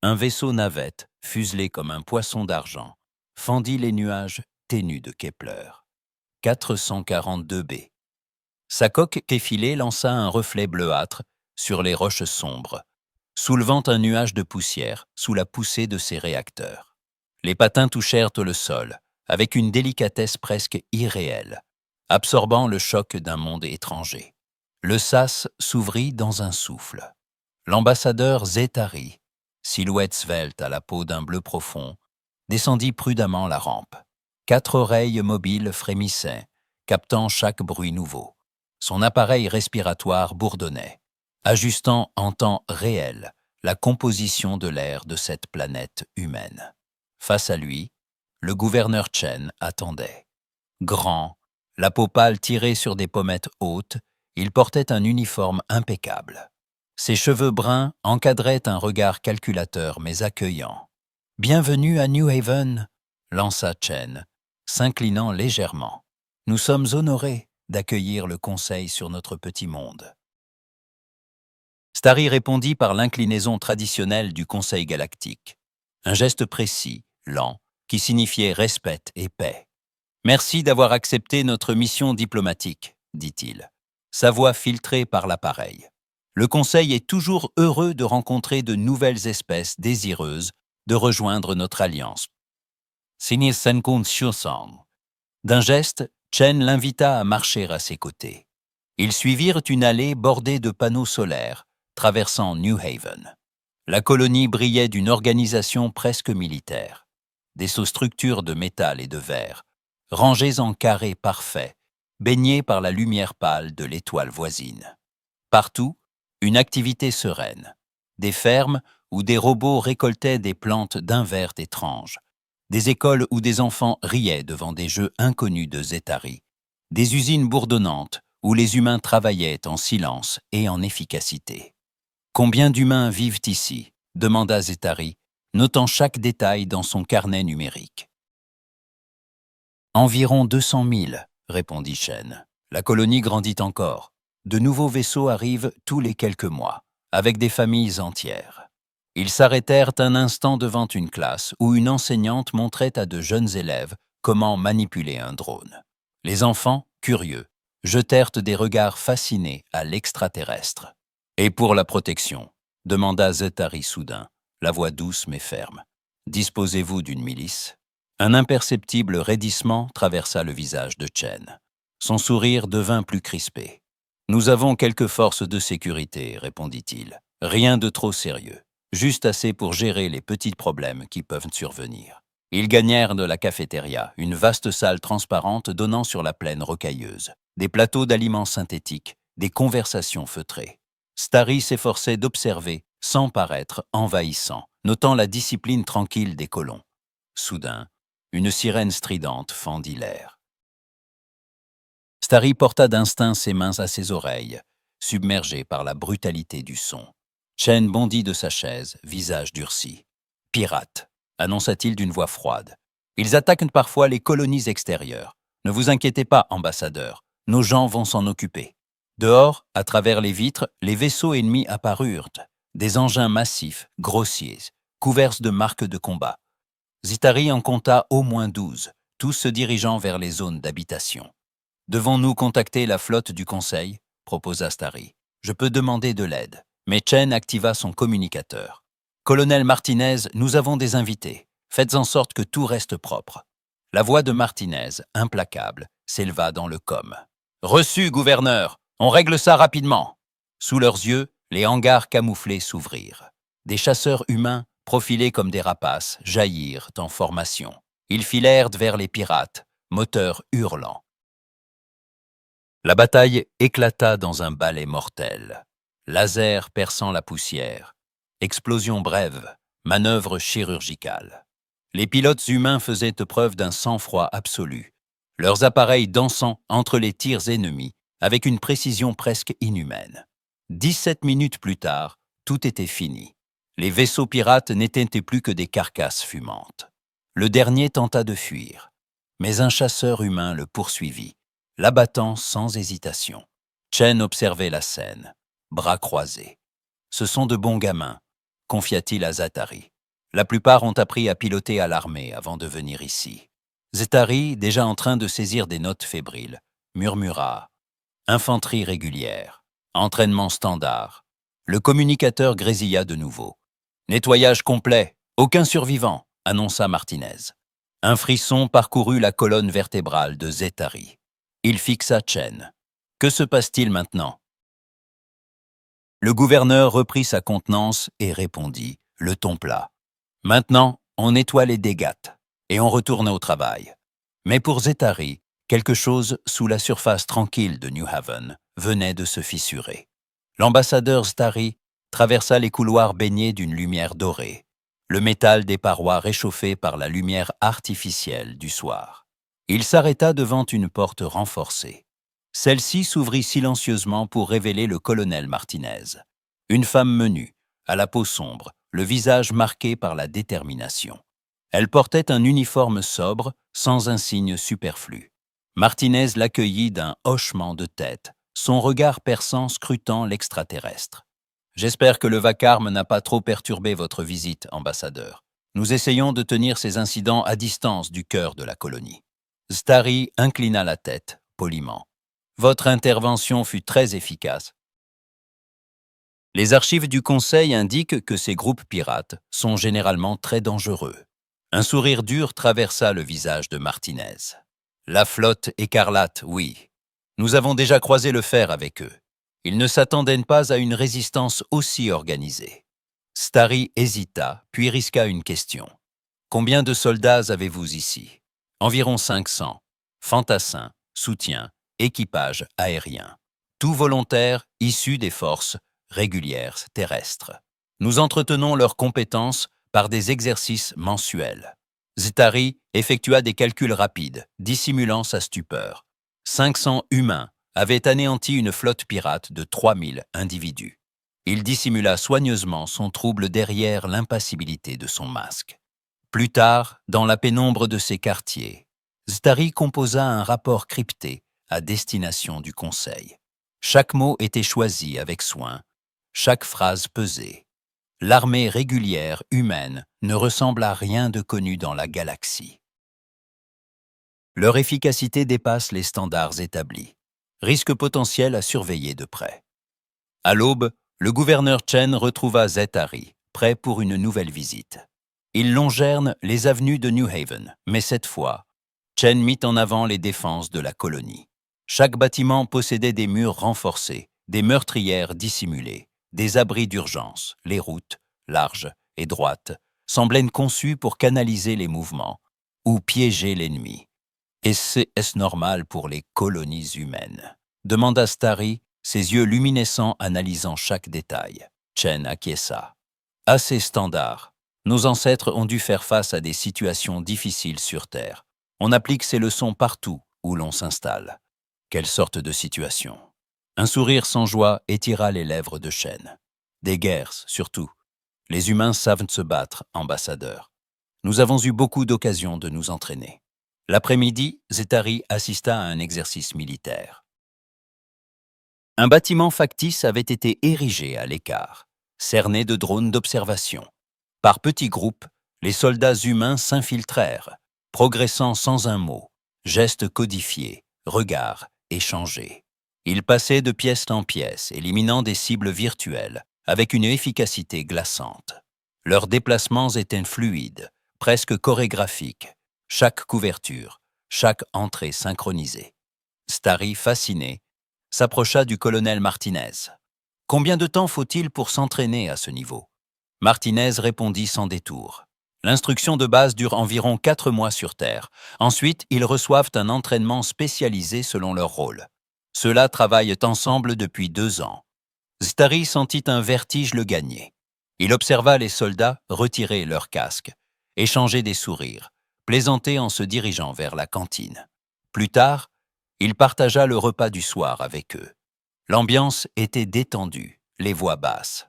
Un vaisseau navette, fuselé comme un poisson d'argent, fendit les nuages ténus de Kepler. 442 b. Sa coque effilée lança un reflet bleuâtre sur les roches sombres, soulevant un nuage de poussière sous la poussée de ses réacteurs. Les patins touchèrent le sol, avec une délicatesse presque irréelle, absorbant le choc d'un monde étranger. Le sas s'ouvrit dans un souffle. L'ambassadeur Zétari, silhouette svelte à la peau d'un bleu profond, descendit prudemment la rampe. 4 oreilles mobiles frémissaient, captant chaque bruit nouveau. Son appareil respiratoire bourdonnait, ajustant en temps réel la composition de l'air de cette planète humaine. Face à lui, le gouverneur Chen attendait. Grand, la peau pâle tirée sur des pommettes hautes, il portait un uniforme impeccable. Ses cheveux bruns encadraient un regard calculateur mais accueillant. « Bienvenue à New Haven », lança Chen, s'inclinant légèrement. « Nous sommes honorés d'accueillir le conseil sur notre petit monde. » Starry répondit par l'inclinaison traditionnelle du Conseil galactique. Un geste précis, lent, qui signifiait respect et paix. « Merci d'avoir accepté notre mission diplomatique, » dit-il, sa voix filtrée par l'appareil. « Le Conseil est toujours heureux de rencontrer de nouvelles espèces désireuses de rejoindre notre alliance. » D'un geste, Chen l'invita à marcher à ses côtés. Ils suivirent une allée bordée de panneaux solaires, traversant New Haven. La colonie brillait d'une organisation presque militaire. Des sous-structures de métal et de verre, rangées en carrés parfaits, baignées par la lumière pâle de l'étoile voisine. Partout, une activité sereine. Des fermes où des robots récoltaient des plantes d'un vert étrange. Des écoles où des enfants riaient devant des jeux inconnus de Zétari. Des usines bourdonnantes où les humains travaillaient en silence et en efficacité. « Combien d'humains vivent ici ?» demanda Zétari, notant chaque détail dans son carnet numérique. « Environ 200 000, » répondit Chen. La colonie grandit encore. De nouveaux vaisseaux arrivent tous les quelques mois, avec des familles entières. Ils s'arrêtèrent un instant devant une classe où une enseignante montrait à de jeunes élèves comment manipuler un drone. Les enfants, curieux, jetèrent des regards fascinés à l'extraterrestre. « Et pour la protection ?» demanda Zétari soudain, la voix douce mais ferme. « Disposez-vous d'une milice ?» Un imperceptible raidissement traversa le visage de Chen. Son sourire devint plus crispé. « Nous avons quelques forces de sécurité, » répondit-il. « Rien de trop sérieux, juste assez pour gérer les petits problèmes qui peuvent survenir. » Ils gagnèrent de la cafétéria, une vaste salle transparente donnant sur la plaine rocailleuse. Des plateaux d'aliments synthétiques, des conversations feutrées. Starry s'efforçait d'observer, sans paraître envahissant, notant la discipline tranquille des colons. Soudain, une sirène stridente fendit l'air. Starry porta d'instinct ses mains à ses oreilles, submergé par la brutalité du son. Chen bondit de sa chaise, visage durci. « Pirates !» annonça-t-il d'une voix froide. « Ils attaquent parfois les colonies extérieures. Ne vous inquiétez pas, ambassadeur, nos gens vont s'en occuper. » Dehors, à travers les vitres, les vaisseaux ennemis apparurent, des engins massifs, grossiers, couverts de marques de combat. Zétari en compta au moins 12, tous se dirigeant vers les zones d'habitation. « Devons-nous contacter la flotte du Conseil ?» proposa Starry. « Je peux demander de l'aide. » Mais Chen activa son communicateur. « Colonel Martinez, nous avons des invités. Faites en sorte que tout reste propre. » La voix de Martinez, implacable, s'éleva dans le com. « Reçu, gouverneur. On règle ça rapidement. » Sous leurs yeux, les hangars camouflés s'ouvrirent. Des chasseurs humains, profilés comme des rapaces, jaillirent en formation. Ils filèrent vers les pirates, moteurs hurlants. La bataille éclata dans un balai mortel. Laser perçant la poussière. Explosion brève, manœuvre chirurgicale. Les pilotes humains faisaient preuve d'un sang-froid absolu, leurs appareils dansant entre les tirs ennemis avec une précision presque inhumaine. 17 minutes plus tard, tout était fini. Les vaisseaux pirates n'étaient plus que des carcasses fumantes. Le dernier tenta de fuir, mais un chasseur humain le poursuivit, l'abattant sans hésitation. Chen observait la scène, bras croisés. Ce sont de bons gamins. confia-t-il à Zaatari. La plupart ont appris à piloter à l'armée avant de venir ici. Zaatari, déjà en train de saisir des notes fébriles, murmura « Infanterie régulière, entraînement standard ». Le communicateur grésilla de nouveau. « Nettoyage complet, aucun survivant », annonça Martinez. Un frisson parcourut la colonne vertébrale de Zaatari. Il fixa Chen. « Que se passe-t-il maintenant ?» Le gouverneur reprit sa contenance et répondit, le ton plat. « Maintenant, on nettoie les dégâts et on retourne au travail. » Mais pour Zaatari, quelque chose sous la surface tranquille de New Haven venait de se fissurer. L'ambassadeur Zaatari traversa les couloirs baignés d'une lumière dorée, le métal des parois réchauffé par la lumière artificielle du soir. Il s'arrêta devant une porte renforcée. Celle-ci s'ouvrit silencieusement pour révéler le colonel Martinez. Une femme menue, à la peau sombre, le visage marqué par la détermination. Elle portait un uniforme sobre, sans un signe superflu. Martinez l'accueillit d'un hochement de tête, son regard perçant scrutant l'extraterrestre. « J'espère que le vacarme n'a pas trop perturbé votre visite, ambassadeur. Nous essayons de tenir ces incidents à distance du cœur de la colonie. » Zaatari inclina la tête, poliment. « Votre intervention fut très efficace. » Les archives du Conseil indiquent que ces groupes pirates sont généralement très dangereux. Un sourire dur traversa le visage de Martinez. « La flotte écarlate, oui. Nous avons déjà croisé le fer avec eux. Ils ne s'attendaient pas à une résistance aussi organisée. » Zaatari hésita, puis risqua une question. « Combien de soldats avez-vous ici ?»« Environ 500. Fantassins, soutien, équipage aérien. Tout volontaires issus des forces régulières terrestres. Nous entretenons leurs compétences par des exercices mensuels. » Zaatari effectua des calculs rapides, dissimulant sa stupeur. 500 humains avaient anéanti une flotte pirate de 3000 individus. Il dissimula soigneusement son trouble derrière l'impassibilité de son masque. Plus tard, dans la pénombre de ses quartiers, Zaatari composa un rapport crypté à destination du Conseil. Chaque mot était choisi avec soin, chaque phrase pesée. L'armée régulière humaine ne ressemble à rien de connu dans la galaxie. Leur efficacité dépasse les standards établis. Risque potentiel à surveiller de près. À l'aube, le gouverneur Chen retrouva Zaatari, prêt pour une nouvelle visite. Ils longèrent les avenues de New Haven, mais cette fois, Chen mit en avant les défenses de la colonie. Chaque bâtiment possédait des murs renforcés, des meurtrières dissimulées, des abris d'urgence. Les routes, larges et droites, semblaient conçues pour canaliser les mouvements ou piéger l'ennemi. « Est-ce normal pour les colonies humaines ?» demanda Zaatari, ses yeux luminescents analysant chaque détail. Chen acquiesça. « Assez standard. Nos ancêtres ont dû faire face à des situations difficiles sur Terre. On applique ces leçons partout où l'on s'installe. » Quelle sorte de situation? Un sourire sans joie étira les lèvres de Chen. « Des guerres, surtout. Les humains savent se battre, ambassadeur. Nous avons eu beaucoup d'occasions de nous entraîner. » L'après-midi, Zaatari assista à un exercice militaire. Un bâtiment factice avait été érigé à l'écart, cerné de drones d'observation. Par petits groupes, les soldats humains s'infiltrèrent, progressant sans un mot, gestes codifiés, regards échangés. Ils passaient de pièce en pièce, éliminant des cibles virtuelles, avec une efficacité glaçante. Leurs déplacements étaient fluides, presque chorégraphiques. Chaque couverture, chaque entrée synchronisée. Zaatari, fasciné, s'approcha du colonel Martinez. « Combien de temps faut-il pour s'entraîner à ce niveau ?» Martinez répondit sans détour. « L'instruction de base dure environ 4 mois sur Terre. Ensuite, ils reçoivent un entraînement spécialisé selon leur rôle. Ceux-là travaillent ensemble depuis 2 ans. » Zaatari sentit un vertige le gagner. Il observa les soldats retirer leurs casques, échanger des sourires, plaisanter en se dirigeant vers la cantine. Plus tard, il partagea le repas du soir avec eux. L'ambiance était détendue, les voix basses.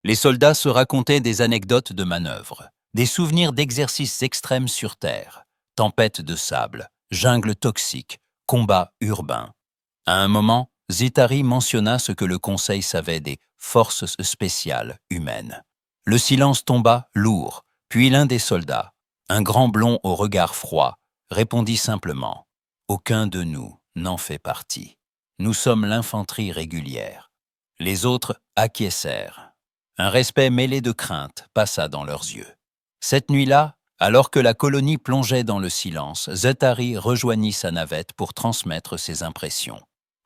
Les soldats se racontaient des anecdotes de manœuvres, des souvenirs d'exercices extrêmes sur Terre, tempêtes de sable, jungle toxique, combats urbains. À un moment, Zitari mentionna ce que le Conseil savait des forces spéciales humaines. Le silence tomba lourd, puis l'un des soldats, un grand blond au regard froid, répondit simplement « Aucun de nous n'en fait partie. Nous sommes l'infanterie régulière. » Les autres acquiescèrent. Un respect mêlé de crainte passa dans leurs yeux. Cette nuit-là, alors que la colonie plongeait dans le silence, Zethari rejoignit sa navette pour transmettre ses impressions.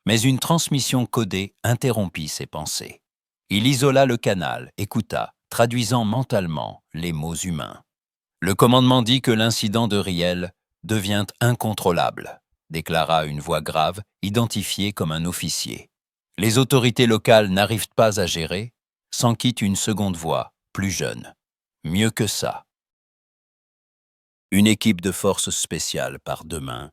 Mais une transmission codée interrompit ses pensées. Il isola le canal, écouta, traduisant mentalement les mots humains. Le commandement dit que l'incident de Riel devient incontrôlable, déclara une voix grave, identifiée comme un officier. Les autorités locales n'arrivent pas à gérer, s'enquit une seconde voix, plus jeune. Mieux que ça. Une équipe de forces spéciales part demain.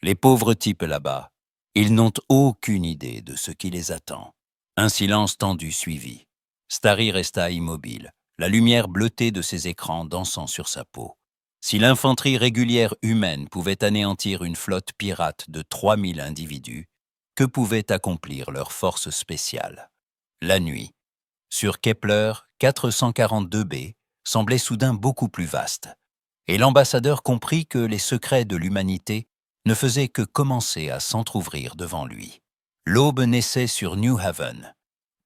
Les pauvres types là-bas, ils n'ont aucune idée de ce qui les attend. Un silence tendu suivit. Starry resta immobile, la lumière bleutée de ses écrans dansant sur sa peau. Si l'infanterie régulière humaine pouvait anéantir une flotte pirate de 3000 individus, que pouvaient accomplir leurs forces spéciales? La nuit, sur Kepler 442b, semblait soudain beaucoup plus vaste, et l'ambassadeur comprit que les secrets de l'humanité ne faisaient que commencer à s'entr'ouvrir devant lui. L'aube naissait sur New Haven,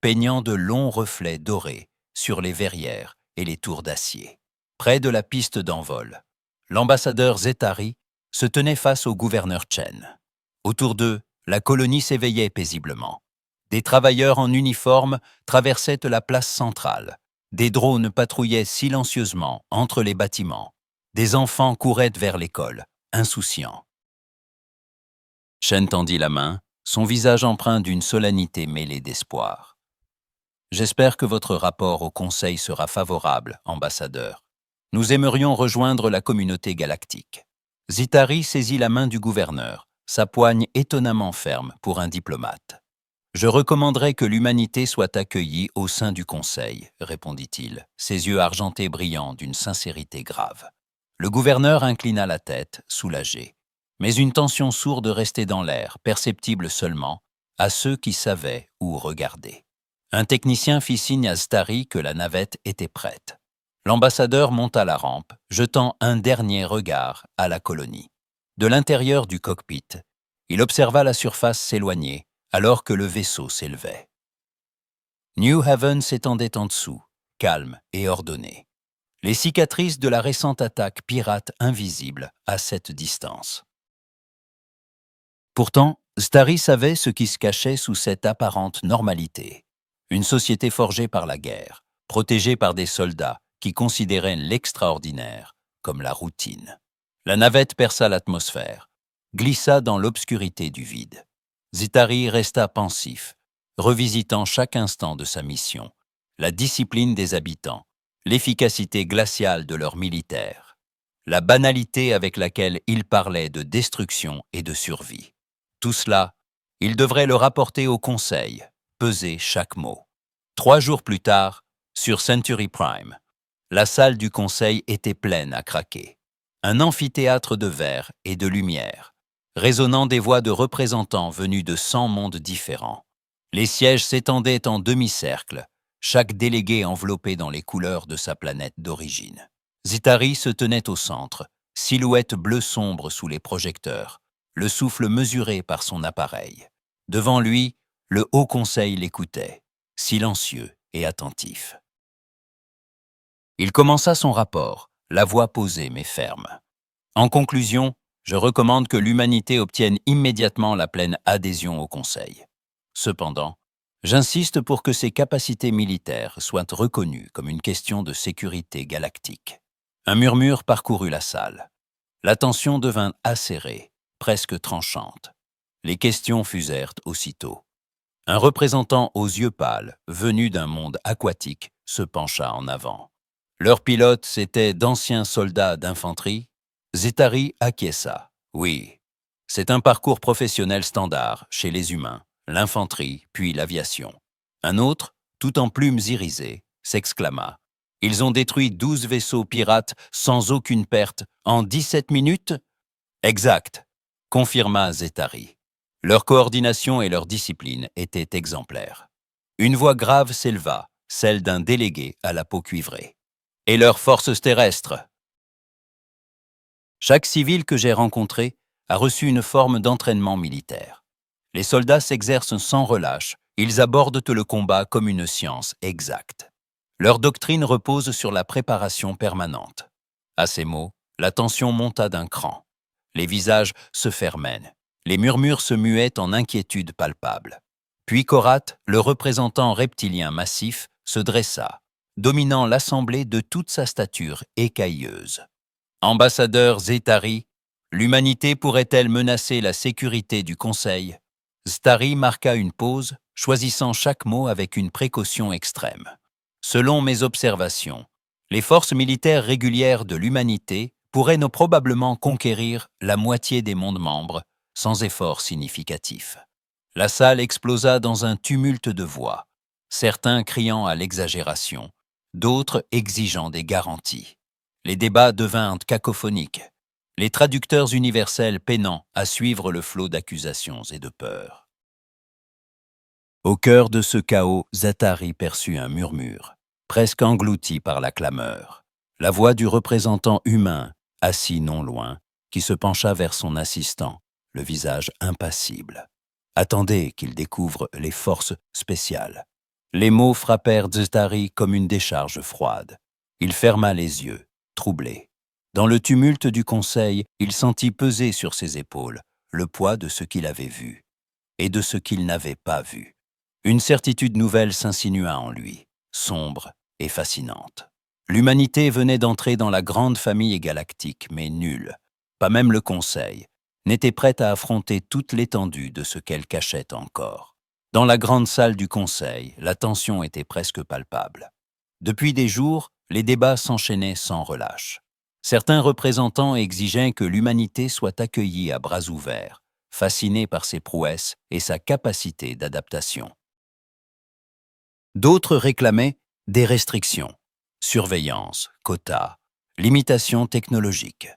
peignant de longs reflets dorés sur les verrières et les tours d'acier. Près de la piste d'envol, l'ambassadeur Zethari se tenait face au gouverneur Chen. Autour d'eux, la colonie s'éveillait paisiblement. Des travailleurs en uniforme traversaient la place centrale. Des drones patrouillaient silencieusement entre les bâtiments. Des enfants couraient vers l'école, insouciants. Chen tendit la main, son visage empreint d'une solennité mêlée d'espoir. « J'espère que votre rapport au Conseil sera favorable, ambassadeur. Nous aimerions rejoindre la communauté galactique. » Zithari saisit la main du gouverneur, sa poigne étonnamment ferme pour un diplomate. « Je recommanderais que l'humanité soit accueillie au sein du Conseil, » répondit-il, ses yeux argentés brillants d'une sincérité grave. Le gouverneur inclina la tête, soulagé. Mais une tension sourde restait dans l'air, perceptible seulement à ceux qui savaient où regarder. Un technicien fit signe à Starry que la navette était prête. L'ambassadeur monta la rampe, jetant un dernier regard à la colonie. De l'intérieur du cockpit, il observa la surface s'éloigner alors que le vaisseau s'élevait. New Haven s'étendait en dessous, calme et ordonné. Les cicatrices de la récente attaque pirate invisible à cette distance. Pourtant, Starry savait ce qui se cachait sous cette apparente normalité. Une société forgée par la guerre, protégée par des soldats qui considéraient l'extraordinaire comme la routine. La navette perça l'atmosphère, glissa dans l'obscurité du vide. Zithari resta pensif, revisitant chaque instant de sa mission, la discipline des habitants, l'efficacité glaciale de leurs militaires, la banalité avec laquelle ils parlaient de destruction et de survie. Tout cela, il devrait le rapporter au Conseil, peser chaque mot. 3 jours plus tard, sur Century Prime, la salle du Conseil était pleine à craquer. Un amphithéâtre de verre et de lumière, résonnant des voix de représentants venus de 100 mondes différents. Les sièges s'étendaient en demi-cercle, chaque délégué enveloppé dans les couleurs de sa planète d'origine. Zithari se tenait au centre, silhouette bleu sombre sous les projecteurs, le souffle mesuré par son appareil. Devant lui, le Haut Conseil l'écoutait, silencieux et attentif. Il commença son rapport, la voix posée mais ferme. En conclusion, je recommande que l'humanité obtienne immédiatement la pleine adhésion au Conseil. Cependant, j'insiste pour que ses capacités militaires soient reconnues comme une question de sécurité galactique. Un murmure parcourut la salle. La tension devint acérée, presque tranchante. Les questions fusèrent aussitôt. Un représentant aux yeux pâles, venu d'un monde aquatique, se pencha en avant. Leurs pilotes, c'étaient d'anciens soldats d'infanterie. Zithari acquiesça. Oui, c'est un parcours professionnel standard chez les humains, l'infanterie, puis l'aviation. Un autre, tout en plumes irisées, s'exclama. Ils ont détruit 12 vaisseaux pirates sans aucune perte en 17 minutes? Exact, confirma Zethari. Leur coordination et leur discipline étaient exemplaires. Une voix grave s'éleva, celle d'un délégué à la peau cuivrée. « Et leurs forces terrestres ?» Chaque civil que j'ai rencontré a reçu une forme d'entraînement militaire. Les soldats s'exercent sans relâche, ils abordent le combat comme une science exacte. Leur doctrine repose sur la préparation permanente. À ces mots, la tension monta d'un cran. Les visages se fermèrent. Les murmures se muaient en inquiétude palpable. Puis Korat, le représentant reptilien massif, se dressa, dominant l'assemblée de toute sa stature écailleuse. « Ambassadeur Zétari, l'humanité pourrait-elle menacer la sécurité du Conseil ?» Zétari marqua une pause, choisissant chaque mot avec une précaution extrême. « Selon mes observations, les forces militaires régulières de l'humanité pourraient probablement conquérir la moitié des mondes membres, sans effort significatif. » La salle explosa dans un tumulte de voix, certains criant à l'exagération, d'autres exigeant des garanties. Les débats devinrent cacophoniques, les traducteurs universels peinant à suivre le flot d'accusations et de peurs. Au cœur de ce chaos, Zétari perçut un murmure, presque englouti par la clameur. La voix du représentant humain, assis non loin, qui se pencha vers son assistant, le visage impassible. Attendez qu'il découvre les forces spéciales. Les mots frappèrent Zétari comme une décharge froide. Il ferma les yeux, troublé. Dans le tumulte du conseil, il sentit peser sur ses épaules le poids de ce qu'il avait vu et de ce qu'il n'avait pas vu. Une certitude nouvelle s'insinua en lui, sombre et fascinante. L'humanité venait d'entrer dans la grande famille galactique, mais nulle, pas même le Conseil, n'était prête à affronter toute l'étendue de ce qu'elle cachait encore. Dans la grande salle du Conseil, la tension était presque palpable. Depuis des jours, les débats s'enchaînaient sans relâche. Certains représentants exigeaient que l'humanité soit accueillie à bras ouverts, fascinée par ses prouesses et sa capacité d'adaptation. D'autres réclamaient des restrictions, surveillance, quotas, limitations technologiques.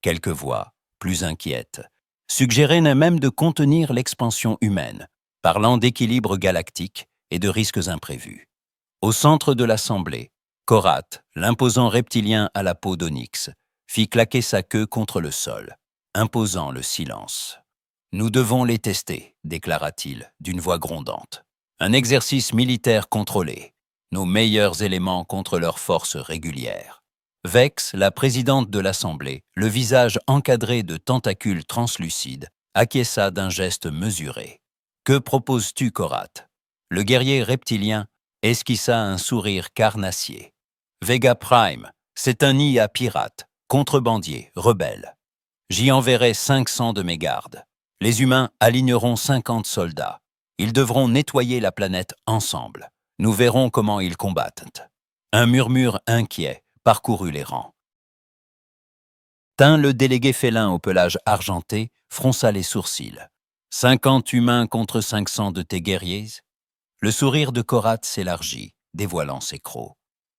Quelques voix, plus inquiètes, suggéraient même de contenir l'expansion humaine, parlant d'équilibre galactique et de risques imprévus. Au centre de l'assemblée, Korat, l'imposant reptilien à la peau d'onyx, fit claquer sa queue contre le sol, imposant le silence. « Nous devons les tester », déclara-t-il d'une voix grondante. « Un exercice militaire contrôlé, nos meilleurs éléments contre leurs forces régulières. » Vex, la présidente de l'Assemblée, le visage encadré de tentacules translucides, acquiesça d'un geste mesuré. « Que proposes-tu, Korat ?» Le guerrier reptilien esquissa un sourire carnassier. « Vega Prime, c'est un nid à pirates, contrebandiers, rebelles. J'y enverrai 500 de mes gardes. Les humains aligneront 50 soldats. Ils devront nettoyer la planète ensemble. Nous verrons comment ils combattent. » Un murmure inquiet parcourut les rangs. Tint le délégué félin au pelage argenté fronça les sourcils. « 50 humains contre 500 de tes guerriers ?» Le sourire de Korat s'élargit, dévoilant ses crocs.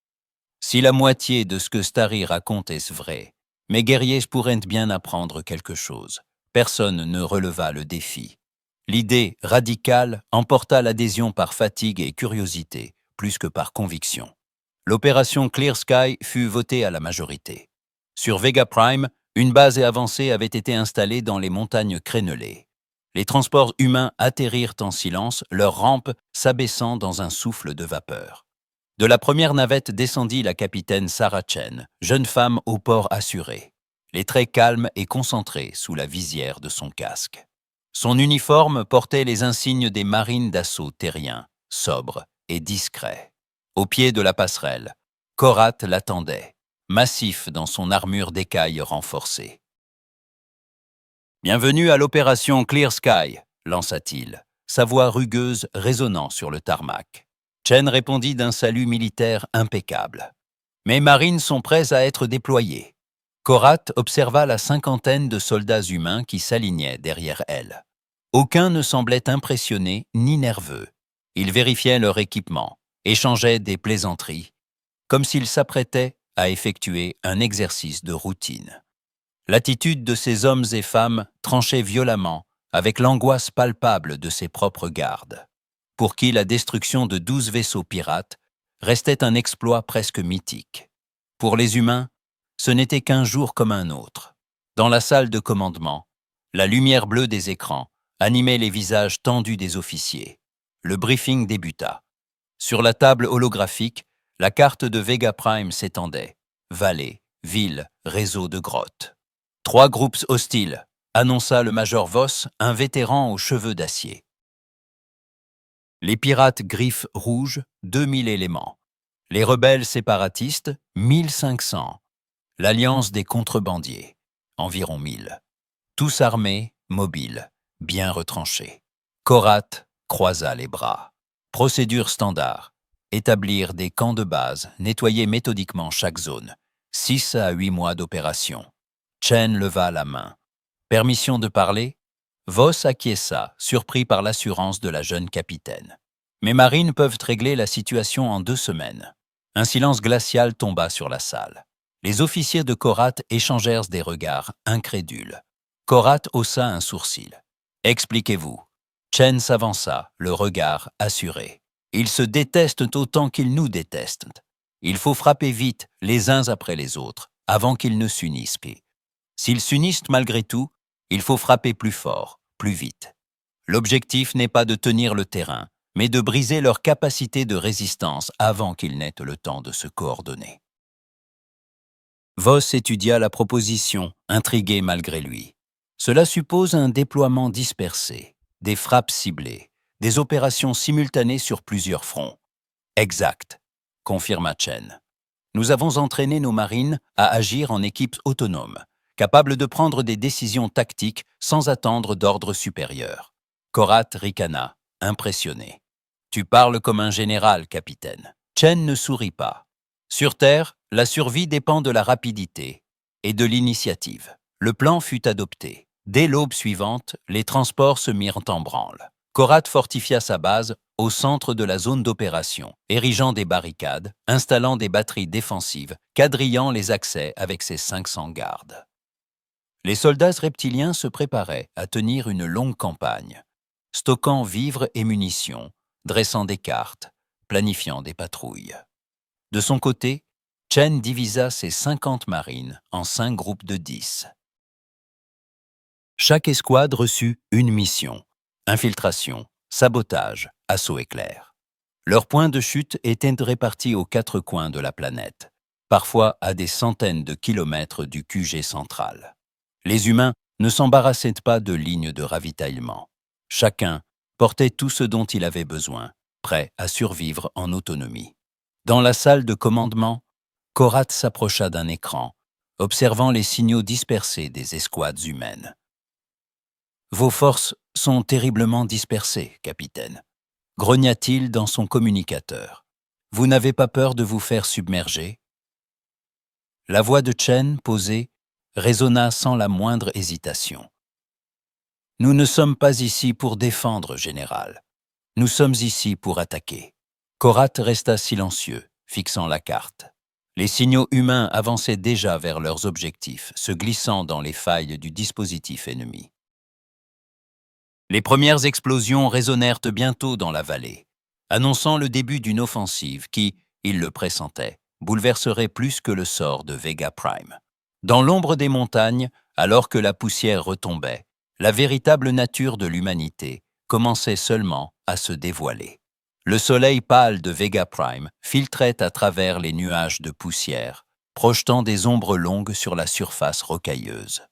« Si la moitié de ce que Zétari raconte est vrai, mes guerriers pourraient bien apprendre quelque chose. » Personne ne releva le défi. L'idée radicale emporta l'adhésion par fatigue et curiosité, plus que par conviction. L'opération Clear Sky fut votée à la majorité. Sur Vega Prime, une base avancée avait été installée dans les montagnes crénelées. Les transports humains atterrirent en silence, leurs rampes s'abaissant dans un souffle de vapeur. De la première navette descendit la capitaine Sarah Chen, jeune femme au port assuré, les traits calmes et concentrés sous la visière de son casque. Son uniforme portait les insignes des marines d'assaut terriens, sobres et discrets. Au pied de la passerelle, Korat l'attendait, massif dans son armure d'écaille renforcée. « Bienvenue à l'opération Clear Sky », lança-t-il, sa voix rugueuse résonnant sur le tarmac. Chen répondit d'un salut militaire impeccable. « Mes marines sont prêts à être déployées. » Korat observa la cinquantaine de soldats humains qui s'alignaient derrière elle. Aucun ne semblait impressionné ni nerveux. Ils vérifiaient leur équipement, échangeaient des plaisanteries, comme s'ils s'apprêtaient à effectuer un exercice de routine. L'attitude de ces hommes et femmes tranchait violemment avec l'angoisse palpable de ses propres gardes, pour qui la destruction de 12 vaisseaux pirates restait un exploit presque mythique. Pour les humains, ce n'était qu'un jour comme un autre. Dans la salle de commandement, la lumière bleue des écrans animait les visages tendus des officiers. Le briefing débuta. Sur la table holographique, la carte de Vega Prime s'étendait. Vallée, ville, réseau de grottes. 3 groupes hostiles, annonça le major Voss, un vétéran aux cheveux d'acier. Les pirates griffes rouges, 2000 éléments. Les rebelles séparatistes, 1500. L'alliance des contrebandiers, environ 1000. Tous armés, mobiles, bien retranchés. Korat croisa les bras. Procédure standard. Établir des camps de base, nettoyer méthodiquement chaque zone. 6 à 8 mois d'opération. Chen leva la main. Permission de parler? Voss acquiesça, surpris par l'assurance de la jeune capitaine. Mes marines peuvent régler la situation en 2 semaines. Un silence glacial tomba sur la salle. Les officiers de Korat échangèrent des regards incrédules. Korat haussa un sourcil. « Expliquez-vous. » Chen s'avança, le regard assuré. « Ils se détestent autant qu'ils nous détestent. Il faut frapper vite, les uns après les autres, avant qu'ils ne s'unissent. S'ils s'unissent malgré tout, il faut frapper plus fort, plus vite. L'objectif n'est pas de tenir le terrain, mais de briser leur capacité de résistance avant qu'ils n'aient le temps de se coordonner. » Voss étudia la proposition, intrigué malgré lui. Cela suppose un déploiement dispersé, des frappes ciblées, des opérations simultanées sur plusieurs fronts. Exact, confirma Chen. Nous avons entraîné nos marines à agir en équipes autonomes, capables de prendre des décisions tactiques sans attendre d'ordre supérieur. Korat ricana, impressionné. Tu parles comme un général, capitaine. Chen ne sourit pas. Sur Terre, la survie dépend de la rapidité et de l'initiative. Le plan fut adopté. Dès l'aube suivante, les transports se mirent en branle. Korat fortifia sa base au centre de la zone d'opération, érigeant des barricades, installant des batteries défensives, quadrillant les accès avec ses 500 gardes. Les soldats reptiliens se préparaient à tenir une longue campagne, stockant vivres et munitions, dressant des cartes, planifiant des patrouilles. De son côté, Chen divisa ses 50 marines en 5 groupes de 10. Chaque escouade reçut une mission: infiltration, sabotage, assaut éclair. Leurs points de chute étaient répartis aux 4 coins de la planète, parfois à des centaines de kilomètres du QG central. Les humains ne s'embarrassaient pas de lignes de ravitaillement. Chacun portait tout ce dont il avait besoin, prêt à survivre en autonomie. Dans la salle de commandement, Korat s'approcha d'un écran, observant les signaux dispersés des escouades humaines. « Vos forces sont terriblement dispersées, capitaine, » grogna-t-il dans son communicateur. « Vous n'avez pas peur de vous faire submerger ?» La voix de Chen, posée, résonna sans la moindre hésitation. « Nous ne sommes pas ici pour défendre, général. Nous sommes ici pour attaquer. » Korat resta silencieux, fixant la carte. Les signaux humains avançaient déjà vers leurs objectifs, se glissant dans les failles du dispositif ennemi. Les premières explosions résonnèrent bientôt dans la vallée, annonçant le début d'une offensive qui, il le pressentait, bouleverserait plus que le sort de Vega Prime. Dans l'ombre des montagnes, alors que la poussière retombait, la véritable nature de l'humanité commençait seulement à se dévoiler. Le soleil pâle de Vega Prime filtrait à travers les nuages de poussière, projetant des ombres longues sur la surface rocailleuse.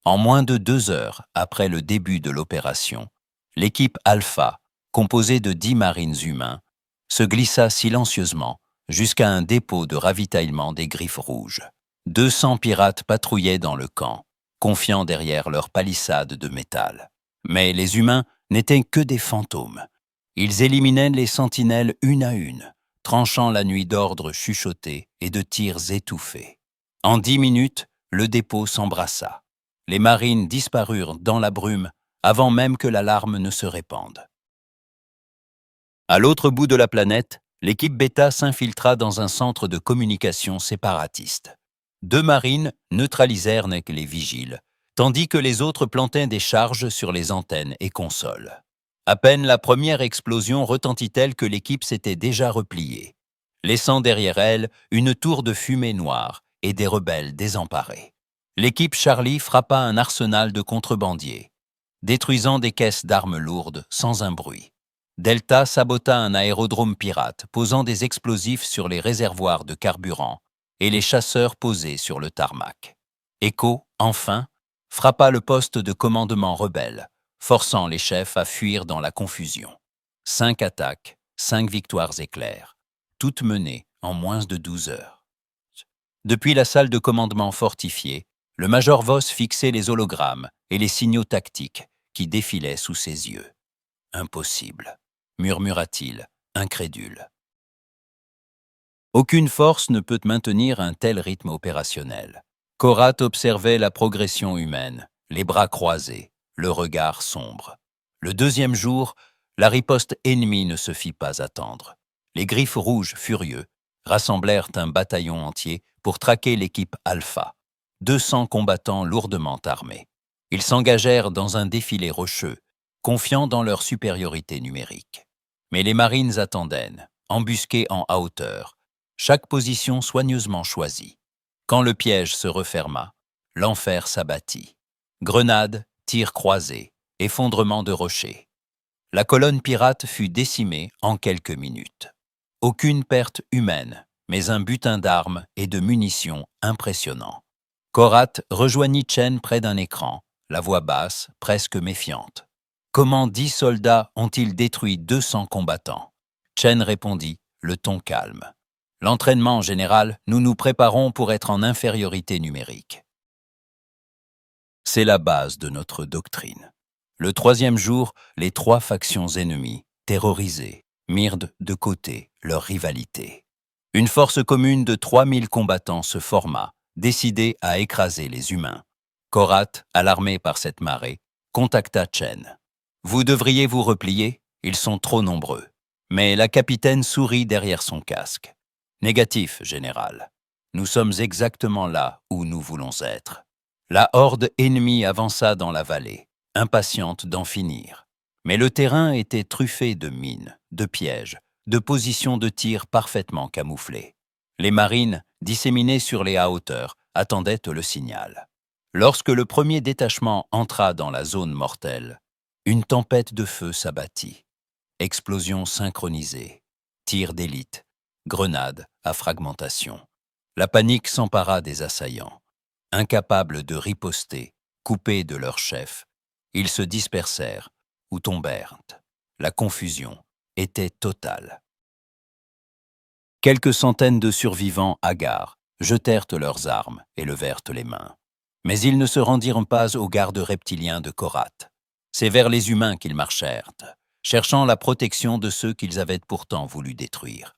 En moins de 2 heures après le début de l'opération, l'équipe Alpha, composée de 10 marines humains, se glissa silencieusement jusqu'à un dépôt de ravitaillement des Griffes Rouges. 200 pirates patrouillaient dans le camp, confiants derrière leurs palissades de métal. Mais les humains n'étaient que des fantômes. Ils éliminaient les sentinelles une à une, tranchant la nuit d'ordres chuchotés et de tirs étouffés. En 10 minutes, le dépôt s'embrassa. Les marines disparurent dans la brume avant même que l'alarme ne se répande. À l'autre bout de la planète, l'équipe Beta s'infiltra dans un centre de communication séparatiste. 2 marines neutralisèrent les vigiles, tandis que les autres plantaient des charges sur les antennes et consoles. À peine la première explosion retentit-elle que l'équipe s'était déjà repliée, laissant derrière elle une tour de fumée noire et des rebelles désemparés. L'équipe Charlie frappa un arsenal de contrebandiers, détruisant des caisses d'armes lourdes sans un bruit. Delta sabota un aérodrome pirate, posant des explosifs sur les réservoirs de carburant et les chasseurs posés sur le tarmac. Echo, enfin, frappa le poste de commandement rebelle, forçant les chefs à fuir dans la confusion. 5 attaques, 5 victoires éclairs, toutes menées en moins de 12 heures. Depuis la salle de commandement fortifiée, le major Voss fixait les hologrammes et les signaux tactiques qui défilaient sous ses yeux. « Impossible », murmura-t-il, incrédule. Aucune force ne peut maintenir un tel rythme opérationnel. Korat observait la progression humaine, les bras croisés, le regard sombre. Le deuxième jour, la riposte ennemie ne se fit pas attendre. Les Griffes rouges, furieux, rassemblèrent un bataillon entier pour traquer l'équipe Alpha, 200 combattants lourdement armés. Ils s'engagèrent dans un défilé rocheux, confiants dans leur supériorité numérique. Mais les marines attendaient, embusqués en hauteur, chaque position soigneusement choisie. Quand le piège se referma, l'enfer s'abattit. Grenades, tirs croisés, effondrement de rochers. La colonne pirate fut décimée en quelques minutes. Aucune perte humaine, mais un butin d'armes et de munitions impressionnant. Korat rejoignit Chen près d'un écran, la voix basse, presque méfiante. « Comment 10 soldats ont-ils détruit 200 combattants ?» Chen répondit, le ton calme. « L'entraînement général, nous nous préparons pour être en infériorité numérique. C'est la base de notre doctrine. » Le troisième jour, les 3 factions ennemies, terrorisées, mirent de côté leur rivalité. Une force commune de 3000 combattants se forma, décidée à écraser les humains. Korat, alarmé par cette marée, contacta Chen. « Vous devriez vous replier, ils sont trop nombreux. » Mais la capitaine sourit derrière son casque. « Négatif, général. Nous sommes exactement là où nous voulons être. » La horde ennemie avança dans la vallée, impatiente d'en finir. Mais le terrain était truffé de mines, de pièges, de positions de tir parfaitement camouflées. Les marines, disséminées sur les hauteurs, attendaient le signal. Lorsque le premier détachement entra dans la zone mortelle, une tempête de feu s'abattit. Explosions synchronisées, tirs d'élite, grenades à fragmentation. La panique s'empara des assaillants. Incapables de riposter, coupés de leur chef, ils se dispersèrent ou tombèrent. La confusion était totale. Quelques centaines de survivants hagards jetèrent leurs armes et levèrent les mains. Mais ils ne se rendirent pas aux gardes reptiliens de Korat. C'est vers les humains qu'ils marchèrent, cherchant la protection de ceux qu'ils avaient pourtant voulu détruire.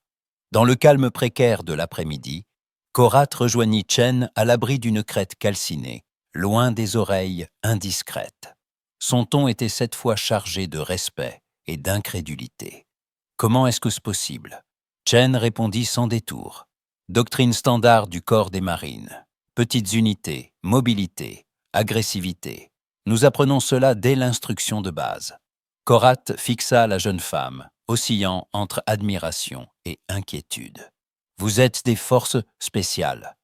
Dans le calme précaire de l'après-midi, Korat rejoignit Chen à l'abri d'une crête calcinée, loin des oreilles indiscrètes. Son ton était cette fois chargé de respect et d'incrédulité. « Comment est-ce que c'est possible ?» Chen répondit sans détour. « Doctrine standard du corps des marines. Petites unités, mobilité, agressivité. Nous apprenons cela dès l'instruction de base. » Korat fixa la jeune femme, oscillant entre admiration et inquiétude. « Vous êtes des forces spéciales. »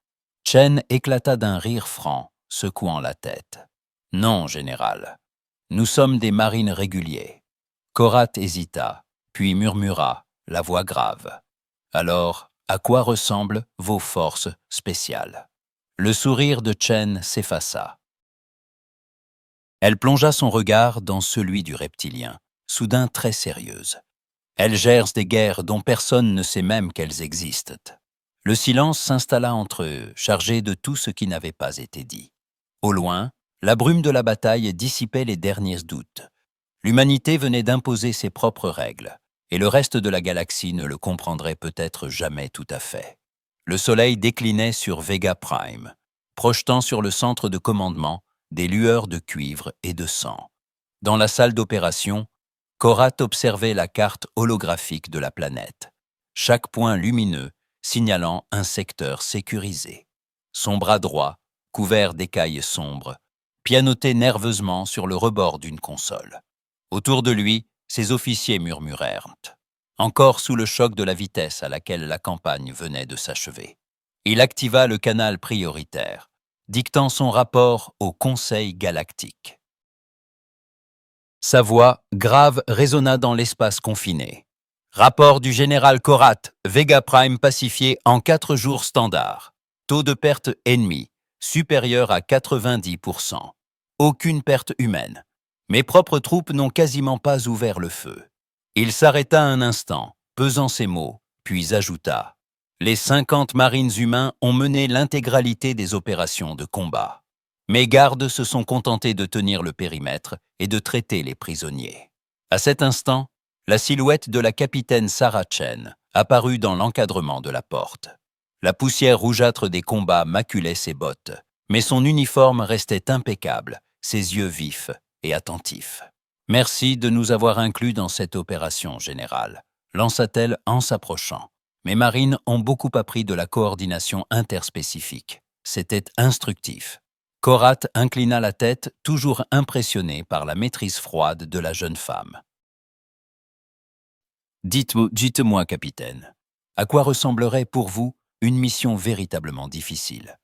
Chen éclata d'un rire franc, secouant la tête. « Non, général. Nous sommes des marines réguliers. » Korat hésita, puis murmura, la voix grave. « Alors, à quoi ressemblent vos forces spéciales ?» Le sourire de Chen s'effaça. Elle plongea son regard dans celui du reptilien, soudain très sérieuse. Elles gèrent des guerres dont personne ne sait même qu'elles existent. Le silence s'installa entre eux, chargé de tout ce qui n'avait pas été dit. Au loin, la brume de la bataille dissipait les derniers doutes. L'humanité venait d'imposer ses propres règles, et le reste de la galaxie ne le comprendrait peut-être jamais tout à fait. Le soleil déclinait sur Vega Prime, projetant sur le centre de commandement des lueurs de cuivre et de sang. Dans la salle d'opération, Korat observait la carte holographique de la planète, chaque point lumineux signalant un secteur sécurisé. Son bras droit, couvert d'écailles sombres, pianotait nerveusement sur le rebord d'une console. Autour de lui, ses officiers murmurèrent, encore sous le choc de la vitesse à laquelle la campagne venait de s'achever. Il activa le canal prioritaire, dictant son rapport au Conseil galactique. Sa voix, grave, résonna dans l'espace confiné. Rapport du général Korat, Vega Prime pacifié en 4 jours standards. Taux de perte ennemi, supérieur à 90%. Aucune perte humaine. Mes propres troupes n'ont quasiment pas ouvert le feu. Il s'arrêta un instant, pesant ses mots, puis ajouta « Les 50 marines humains ont mené l'intégralité des opérations de combat. Mes gardes se sont contentés de tenir le périmètre et de traiter les prisonniers. » À cet instant, la silhouette de la capitaine Sarah Chen apparut dans l'encadrement de la porte. La poussière rougeâtre des combats maculait ses bottes, mais son uniforme restait impeccable, ses yeux vifs et attentifs. « Merci de nous avoir inclus dans cette opération, général », lança-t-elle en s'approchant. « Mes marines ont beaucoup appris de la coordination interspécifique. C'était instructif. » Korat inclina la tête, toujours impressionné par la maîtrise froide de la jeune femme. « Dites-moi, capitaine, à quoi ressemblerait pour vous une mission véritablement difficile ?»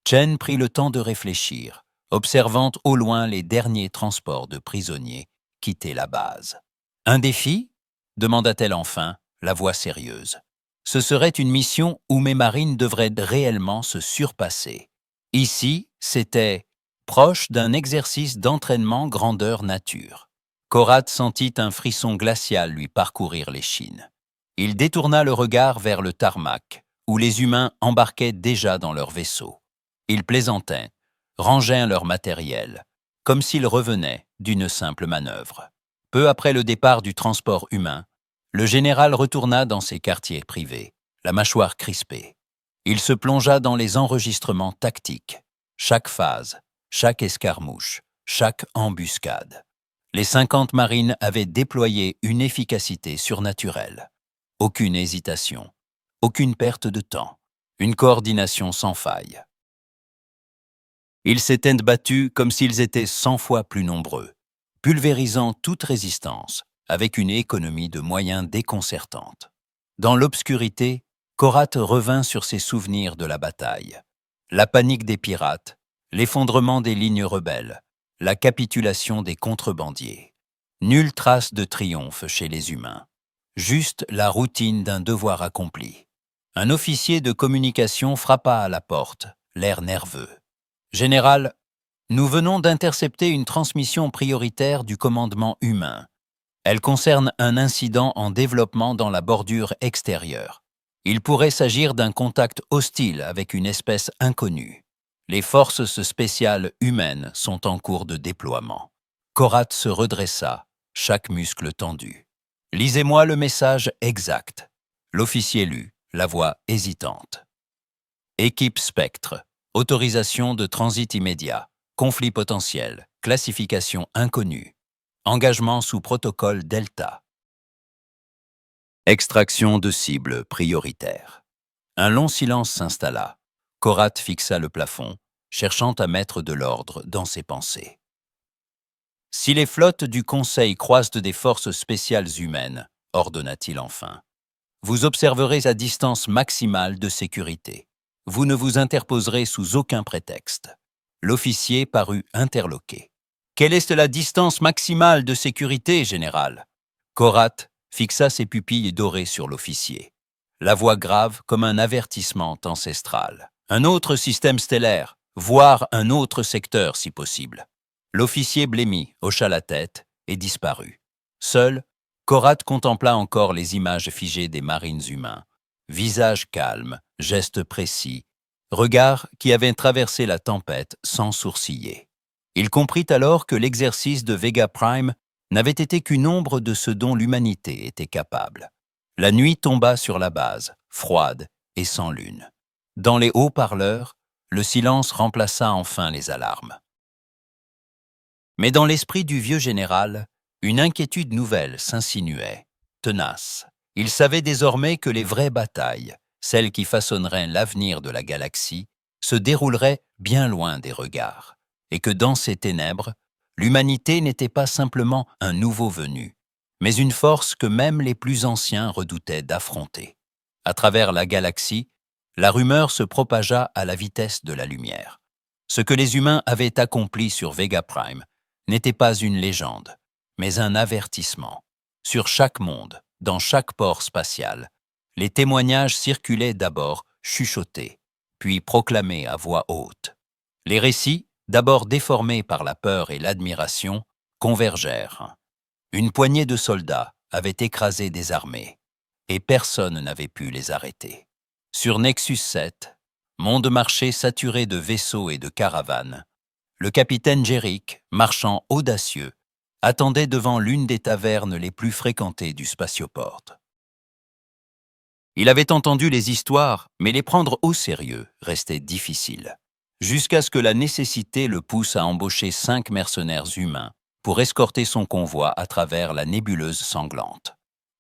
Chen prit le temps de réfléchir, observant au loin les derniers transports de prisonniers quitter la base. « Un défi ?» demanda-t-elle enfin, la voix sérieuse. « Ce serait une mission où mes marines devraient réellement se surpasser. Ici, c'était proche d'un exercice d'entraînement grandeur nature. » Korat sentit un frisson glacial lui parcourir l'échine. Il détourna le regard vers le tarmac, où les humains embarquaient déjà dans leur vaisseau. Ils plaisantaient, rangeaient leur matériel, comme s'ils revenaient d'une simple manœuvre. Peu après le départ du transport humain, le général retourna dans ses quartiers privés, la mâchoire crispée. Il se plongea dans les enregistrements tactiques, chaque phase, chaque escarmouche, chaque embuscade. Les 50 marines avaient déployé une efficacité surnaturelle. Aucune hésitation, aucune perte de temps, une coordination sans faille. Ils s'étaient battus comme s'ils étaient 100 fois plus nombreux, pulvérisant toute résistance, avec une économie de moyens déconcertante. Dans l'obscurité, Korat revint sur ses souvenirs de la bataille. La panique des pirates, l'effondrement des lignes rebelles, la capitulation des contrebandiers. Nulle trace de triomphe chez les humains. Juste la routine d'un devoir accompli. Un officier de communication frappa à la porte, l'air nerveux. « Général, nous venons d'intercepter une transmission prioritaire du commandement humain. Elle concerne un incident en développement dans la bordure extérieure. Il pourrait s'agir d'un contact hostile avec une espèce inconnue. Les forces spéciales humaines sont en cours de déploiement. » Korat se redressa, chaque muscle tendu. « Lisez-moi le message exact. » L'officier lut, la voix hésitante. « Équipe Spectre. Autorisation de transit immédiat. Conflit potentiel. Classification inconnue. Engagement sous protocole Delta. Extraction de cible prioritaire. » Un long silence s'installa. Korat fixa le plafond, cherchant à mettre de l'ordre dans ses pensées. « Si les flottes du Conseil croisent des forces spéciales humaines, ordonna-t-il enfin, vous observerez à distance maximale de sécurité. Vous ne vous interposerez sous aucun prétexte. » L'officier parut interloqué. « Quelle est la distance maximale de sécurité, général ?» Korat fixa ses pupilles dorées sur l'officier. La voix grave comme un avertissement ancestral. « Un autre système stellaire, voire un autre secteur si possible. » L'officier blêmit, hocha la tête et disparut. Seul, Korat contempla encore les images figées des marines humains. Visage calme, gestes précis, regard qui avait traversé la tempête sans sourciller. Il comprit alors que l'exercice de Vega Prime n'avait été qu'une ombre de ce dont l'humanité était capable. La nuit tomba sur la base, froide et sans lune. Dans les haut-parleurs, le silence remplaça enfin les alarmes. Mais dans l'esprit du vieux général, une inquiétude nouvelle s'insinuait, tenace. Il savait désormais que les vraies batailles, celles qui façonneraient l'avenir de la galaxie, se dérouleraient bien loin des regards. et que dans ces ténèbres, l'humanité n'était pas simplement un nouveau venu, mais une force que même les plus anciens redoutaient d'affronter. À travers la galaxie, la rumeur se propagea à la vitesse de la lumière. Ce que les humains avaient accompli sur Vega Prime n'était pas une légende, mais un avertissement. Sur chaque monde, dans chaque port spatial, les témoignages circulaient d'abord chuchotés, puis proclamés à voix haute. Les récits, d'abord déformés par la peur et l'admiration, convergèrent. Une poignée de soldats avait écrasé des armées, et personne n'avait pu les arrêter. Sur Nexus 7, monde marché saturé de vaisseaux et de caravanes, le capitaine Jerick, marchand audacieux, attendait devant l'une des tavernes les plus fréquentées du spatioport. Il avait entendu les histoires, mais les prendre au sérieux restait difficile, jusqu'à ce que la nécessité le pousse à embaucher 5 mercenaires humains pour escorter son convoi à travers la nébuleuse sanglante.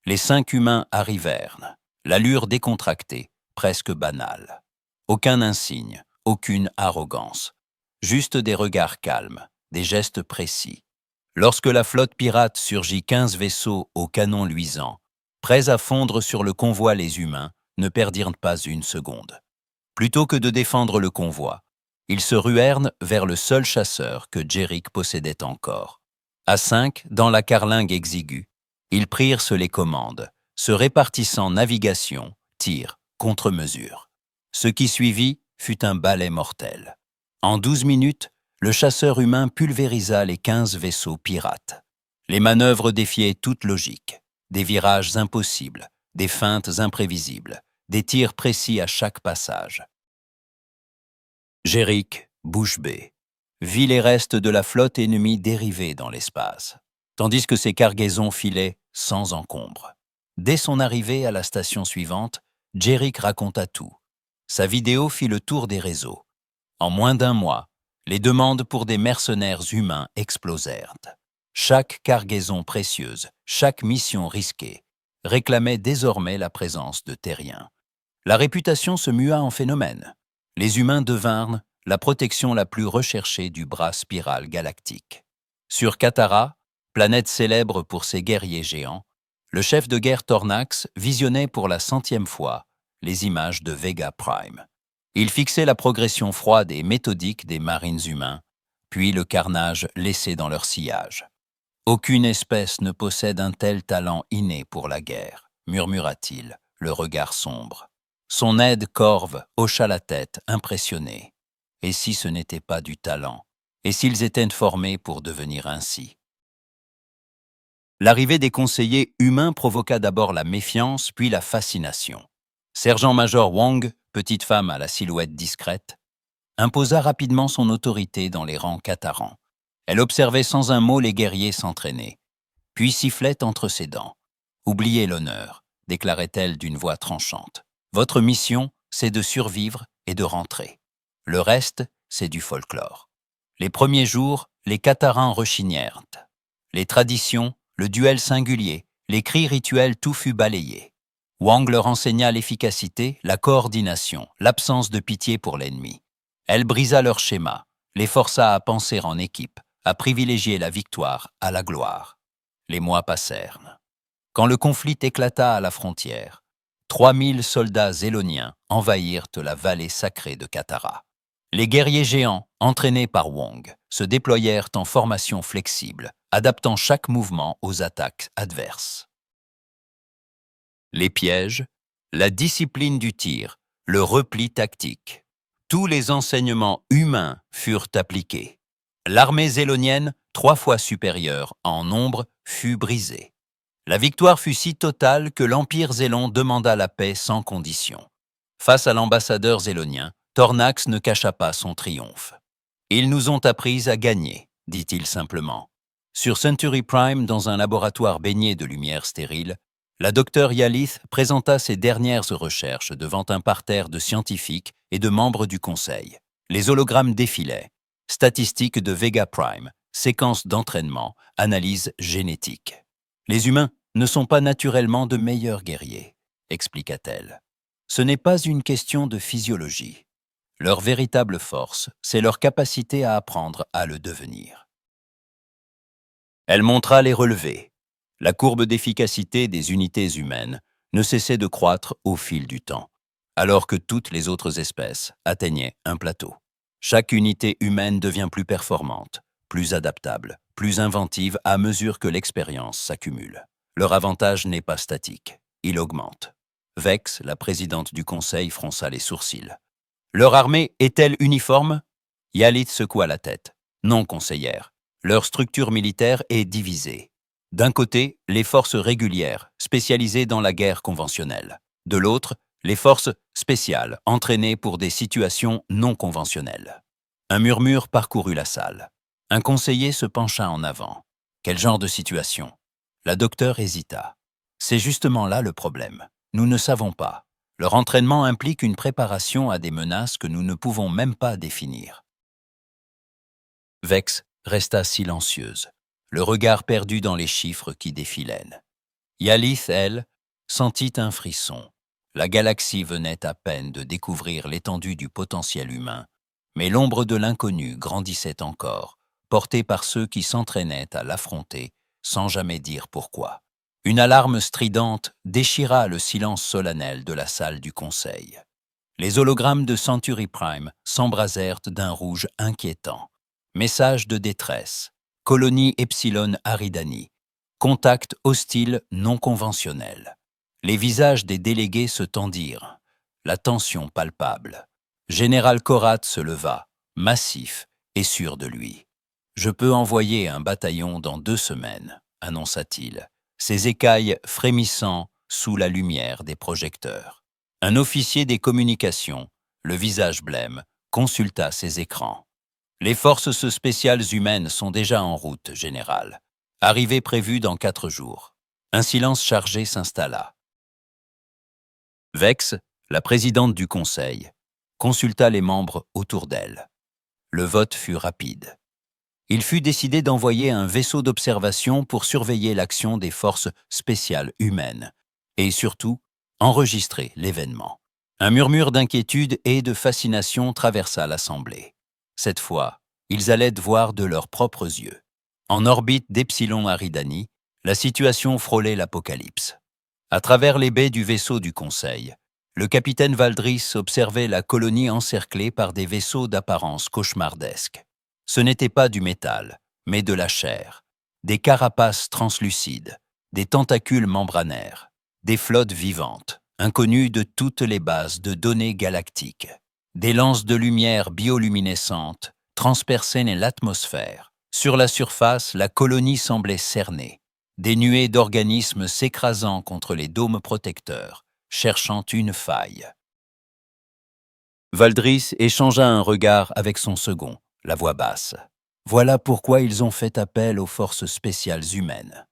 Les 5 humains arrivèrent, l'allure décontractée, presque banale. Aucun insigne, aucune arrogance, juste des regards calmes, des gestes précis. Lorsque la flotte pirate surgit 15 vaisseaux aux canons luisants, prêts à fondre sur le convoi, les humains ne perdirent pas une seconde. Plutôt que de défendre le convoi, ils se ruèrent vers le seul chasseur que Jerick possédait encore. À 5, dans la carlingue exiguë, ils prirent les commandes, se répartissant navigation, tir, contre-mesure. Ce qui suivit fut un balai mortel. En 12 minutes, le chasseur humain pulvérisa les 15 vaisseaux pirates. Les manœuvres défiaient toute logique. Des virages impossibles, des feintes imprévisibles, des tirs précis à chaque passage. Jerick, bouche bée, vit les restes de la flotte ennemie dériver dans l'espace, tandis que ses cargaisons filaient sans encombre. Dès son arrivée à la station suivante, Jerick raconta tout. Sa vidéo fit le tour des réseaux. En moins d'1 mois, les demandes pour des mercenaires humains explosèrent. Chaque cargaison précieuse, chaque mission risquée, réclamait désormais la présence de terriens. La réputation se mua en phénomène. Les humains devinrent la protection la plus recherchée du bras spiral galactique. Sur Katara, planète célèbre pour ses guerriers géants, le chef de guerre Tornax visionnait pour la 100e fois les images de Vega Prime. Il fixait la progression froide et méthodique des marines humains, puis le carnage laissé dans leur sillage. « Aucune espèce ne possède un tel talent inné pour la guerre », murmura-t-il, le regard sombre. Son aide-corve hocha la tête, impressionné. Et si ce n'était pas du talent? Et s'ils étaient formés pour devenir ainsi? L'arrivée des conseillers humains provoqua d'abord la méfiance, puis la fascination. Sergent-major Wong, petite femme à la silhouette discrète, imposa rapidement son autorité dans les rangs catarans. Elle observait sans un mot les guerriers s'entraîner, puis sifflait entre ses dents. « Oubliez l'honneur », déclarait-elle d'une voix tranchante. « Votre mission, c'est de survivre et de rentrer. Le reste, c'est du folklore. » Les premiers jours, les catarans rechignèrent. Les traditions, le duel singulier, les cris rituels, tout fut balayé. Wang leur enseigna l'efficacité, la coordination, l'absence de pitié pour l'ennemi. Elle brisa leur schéma, les força à penser en équipe, à privilégier la victoire à la gloire. Les mois passèrent. Quand le conflit éclata à la frontière, 3000 soldats zéloniens envahirent la vallée sacrée de Katara. Les guerriers géants, entraînés par Wong, se déployèrent en formation flexible, adaptant chaque mouvement aux attaques adverses. Les pièges, la discipline du tir, le repli tactique. Tous les enseignements humains furent appliqués. L'armée zélonienne, 3 fois supérieure en nombre, fut brisée. La victoire fut si totale que l'Empire zélon demanda la paix sans condition. Face à l'ambassadeur zélonien, Tornax ne cacha pas son triomphe. « Ils nous ont appris à gagner », dit-il simplement. Sur Century Prime, dans un laboratoire baigné de lumière stérile, la docteure Yalith présenta ses dernières recherches devant un parterre de scientifiques et de membres du conseil. Les hologrammes défilaient. Statistiques de Vega Prime, séquences d'entraînement, analyse génétique. « Les humains ne sont pas naturellement de meilleurs guerriers », expliqua-t-elle. « Ce n'est pas une question de physiologie. Leur véritable force, c'est leur capacité à apprendre à le devenir. Elle montra les relevés. La courbe d'efficacité des unités humaines ne cessait de croître au fil du temps, alors que toutes les autres espèces atteignaient un plateau. Chaque unité humaine devient plus performante, plus adaptable, plus inventive à mesure que l'expérience s'accumule. Leur avantage n'est pas statique, il augmente. Vex, la présidente du conseil, fronça les sourcils. Leur armée est-elle uniforme? Yalit secoua la tête. Non, conseillère. Leur structure militaire est divisée. D'un côté, les forces régulières, spécialisées dans la guerre conventionnelle. De l'autre, les forces spéciales, entraînées pour des situations non conventionnelles. Un murmure parcourut la salle. Un conseiller se pencha en avant. Quel genre de situation? La docteure hésita. C'est justement là le problème. Nous ne savons pas. Leur entraînement implique une préparation à des menaces que nous ne pouvons même pas définir. Vex resta silencieuse, le regard perdu dans les chiffres qui défilaient. Yalith, elle, sentit un frisson. La galaxie venait à peine de découvrir l'étendue du potentiel humain, mais l'ombre de l'inconnu grandissait encore, portée par ceux qui s'entraînaient à l'affronter sans jamais dire pourquoi. Une alarme stridente déchira le silence solennel de la salle du conseil. Les hologrammes de Century Prime s'embrasèrent d'un rouge inquiétant. Message de détresse. Colonie Epsilon Aridani. Contact hostile non conventionnel. Les visages des délégués se tendirent. La tension palpable. Général Korat se leva, massif et sûr de lui. « Je peux envoyer un bataillon dans 2 semaines », annonça-t-il, ses écailles frémissant sous la lumière des projecteurs. Un officier des communications, le visage blême, consulta ses écrans. « Les forces spéciales humaines sont déjà en route, général. Arrivée prévue dans 4 jours. » Un silence chargé s'installa. Vex, la présidente du conseil, consulta les membres autour d'elle. Le vote fut rapide. Il fut décidé d'envoyer un vaisseau d'observation pour surveiller l'action des forces spéciales humaines et surtout enregistrer l'événement. Un murmure d'inquiétude et de fascination traversa l'assemblée. Cette fois, ils allaient voir de leurs propres yeux. En orbite d'Epsilon Aridani, la situation frôlait l'apocalypse. À travers les baies du vaisseau du Conseil, le capitaine Valdris observait la colonie encerclée par des vaisseaux d'apparence cauchemardesque. Ce n'était pas du métal, mais de la chair, des carapaces translucides, des tentacules membranaires, des flottes vivantes, inconnues de toutes les bases de données galactiques. Des lances de lumière bioluminescentes transperçaient l'atmosphère. Sur la surface, la colonie semblait cernée, des nuées d'organismes s'écrasant contre les dômes protecteurs, cherchant une faille. Valdris échangea un regard avec son second, la voix basse. Voilà pourquoi ils ont fait appel aux forces spéciales humaines.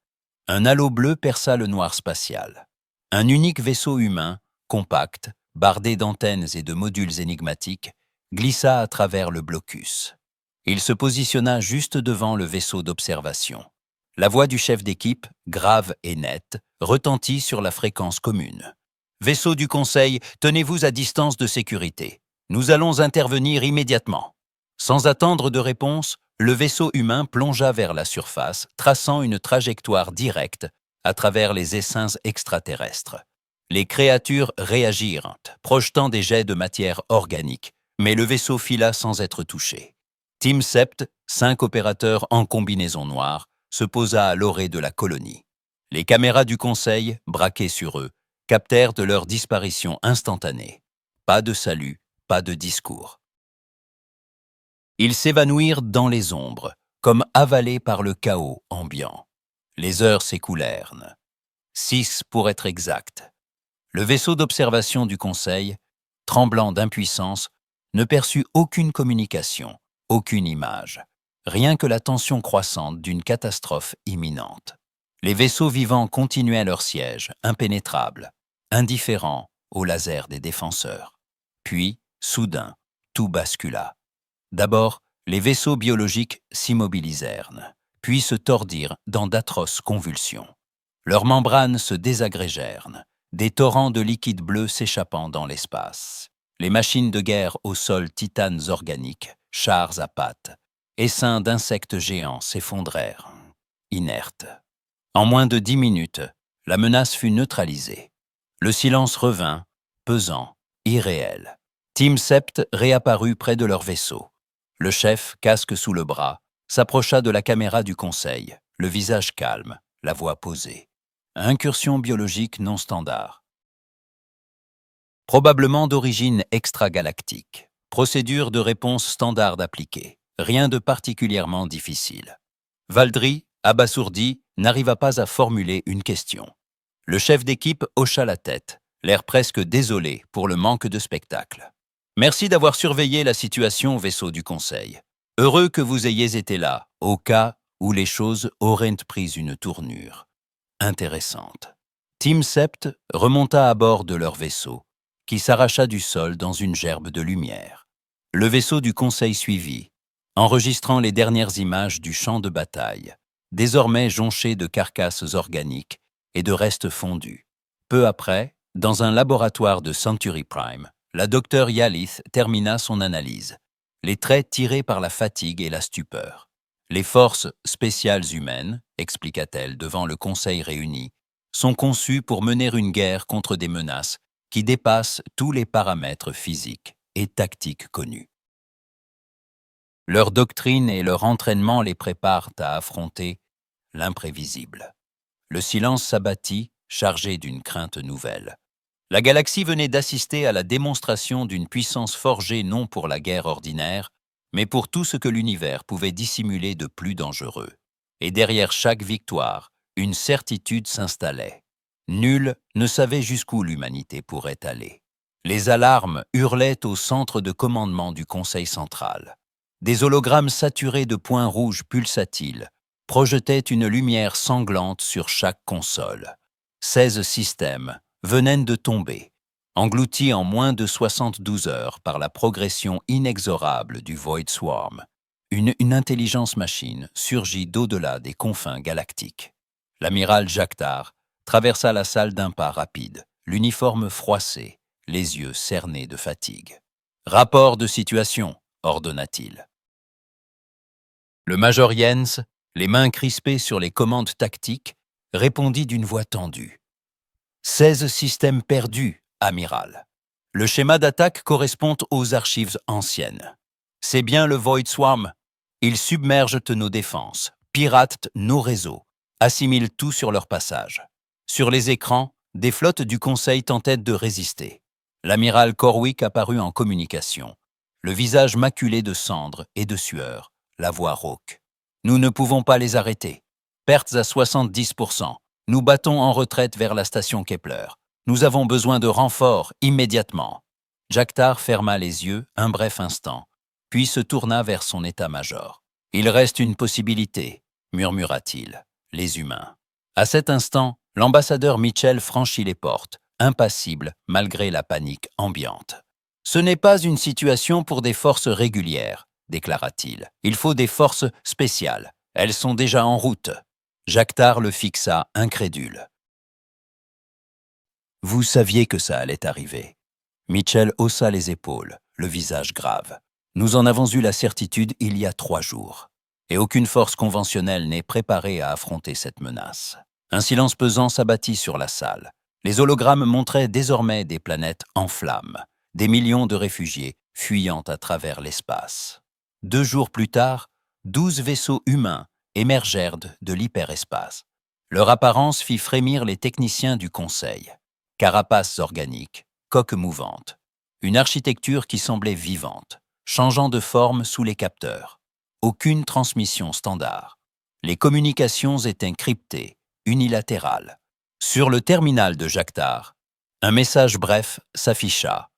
Un halo bleu perça le noir spatial. Un unique vaisseau humain, compact, bardé d'antennes et de modules énigmatiques, glissa à travers le blocus. Il se positionna juste devant le vaisseau d'observation. La voix du chef d'équipe, grave et nette, retentit sur la fréquence commune. « Vaisseau du Conseil, tenez-vous à distance de sécurité. Nous allons intervenir immédiatement. » Sans attendre de réponse, le vaisseau humain plongea vers la surface, traçant une trajectoire directe à travers les essaims extraterrestres. Les créatures réagirent, projetant des jets de matière organique, mais le vaisseau fila sans être touché. Team Sept, 5 opérateurs en combinaison noire, se posa à l'orée de la colonie. Les caméras du Conseil, braquées sur eux, captèrent de leur disparition instantanée. Pas de salut, pas de discours. Ils s'évanouirent dans les ombres, comme avalés par le chaos ambiant. Les heures s'écoulèrent. 6 pour être exact. Le vaisseau d'observation du Conseil, tremblant d'impuissance, ne perçut aucune communication, aucune image, rien que la tension croissante d'une catastrophe imminente. Les vaisseaux vivants continuaient leur siège, impénétrables, indifférents aux lasers des défenseurs. Puis, soudain, tout bascula. D'abord, les vaisseaux biologiques s'immobilisèrent, puis se tordirent dans d'atroces convulsions. Leurs membranes se désagrégèrent, des torrents de liquide bleu s'échappant dans l'espace. Les machines de guerre au sol titanes organiques, chars à pattes, essaims d'insectes géants s'effondrèrent, inertes. En moins de 10 minutes, la menace fut neutralisée. Le silence revint, pesant, irréel. Team Sept réapparut près de leur vaisseau. Le chef, casque sous le bras, s'approcha de la caméra du conseil, le visage calme, la voix posée. Incursion biologique non standard. Probablement d'origine extragalactique. Procédure de réponse standard appliquée. Rien de particulièrement difficile. Valdry, abasourdi, n'arriva pas à formuler une question. Le chef d'équipe hocha la tête, l'air presque désolé pour le manque de spectacle. « Merci d'avoir surveillé la situation au vaisseau du Conseil. Heureux que vous ayez été là, au cas où les choses auraient pris une tournure intéressante. » Team Sept remonta à bord de leur vaisseau, qui s'arracha du sol dans une gerbe de lumière. Le vaisseau du Conseil suivit, enregistrant les dernières images du champ de bataille, désormais jonché de carcasses organiques et de restes fondus. Peu après, dans un laboratoire de Century Prime, la docteure Yalith termina son analyse, les traits tirés par la fatigue et la stupeur. Les forces spéciales humaines, expliqua-t-elle devant le Conseil réuni, sont conçues pour mener une guerre contre des menaces qui dépassent tous les paramètres physiques et tactiques connus. Leur doctrine et leur entraînement les préparent à affronter l'imprévisible. Le silence s'abattit, chargé d'une crainte nouvelle. La galaxie venait d'assister à la démonstration d'une puissance forgée non pour la guerre ordinaire, mais pour tout ce que l'univers pouvait dissimuler de plus dangereux. Et derrière chaque victoire, une certitude s'installait. Nul ne savait jusqu'où l'humanité pourrait aller. Les alarmes hurlaient au centre de commandement du Conseil central. Des hologrammes saturés de points rouges pulsatiles projetaient une lumière sanglante sur chaque console. 16 systèmes venaient de tomber, engloutis en moins de 72 heures par la progression inexorable du Void Swarm. Une intelligence machine surgit d'au-delà des confins galactiques. L'amiral Jactar traversa la salle d'un pas rapide, l'uniforme froissé, les yeux cernés de fatigue. « Rapport de situation », ordonna-t-il. Le major Jens, les mains crispées sur les commandes tactiques, répondit d'une voix tendue. « 16 systèmes perdus, amiral. Le schéma d'attaque correspond aux archives anciennes. C'est bien le Void Swarm. Ils submergent nos défenses, piratent nos réseaux, assimilent tout sur leur passage. Sur les écrans, des flottes du Conseil tentaient de résister. L'amiral Corwick apparut en communication, le visage maculé de cendres et de sueur, la voix rauque. « Nous ne pouvons pas les arrêter. Pertes à 70%. Nous battons en retraite vers la station Kepler. Nous avons besoin de renforts immédiatement. » Jactar ferma les yeux un bref instant, puis se tourna vers son état-major. « Il reste une possibilité, » murmura-t-il, « les humains. » À cet instant, l'ambassadeur Mitchell franchit les portes, impassible malgré la panique ambiante. « Ce n'est pas une situation pour des forces régulières, » déclara-t-il. « Il faut des forces spéciales. Elles sont déjà en route. » Jactar le fixa, incrédule. « Vous saviez que ça allait arriver. » Mitchell haussa les épaules, le visage grave. « Nous en avons eu la certitude il y a 3 jours. Et aucune force conventionnelle n'est préparée à affronter cette menace. » Un silence pesant s'abattit sur la salle. Les hologrammes montraient désormais des planètes en flammes, des millions de réfugiés fuyant à travers l'espace. 2 jours plus tard, 12 vaisseaux humains émergèrent de l'hyperespace. Leur apparence fit frémir les techniciens du Conseil. Carapaces organiques, coques mouvantes, une architecture qui semblait vivante, changeant de forme sous les capteurs. Aucune transmission standard. Les communications étaient cryptées, unilatérales. Sur le terminal de Jactar, un message bref s'afficha.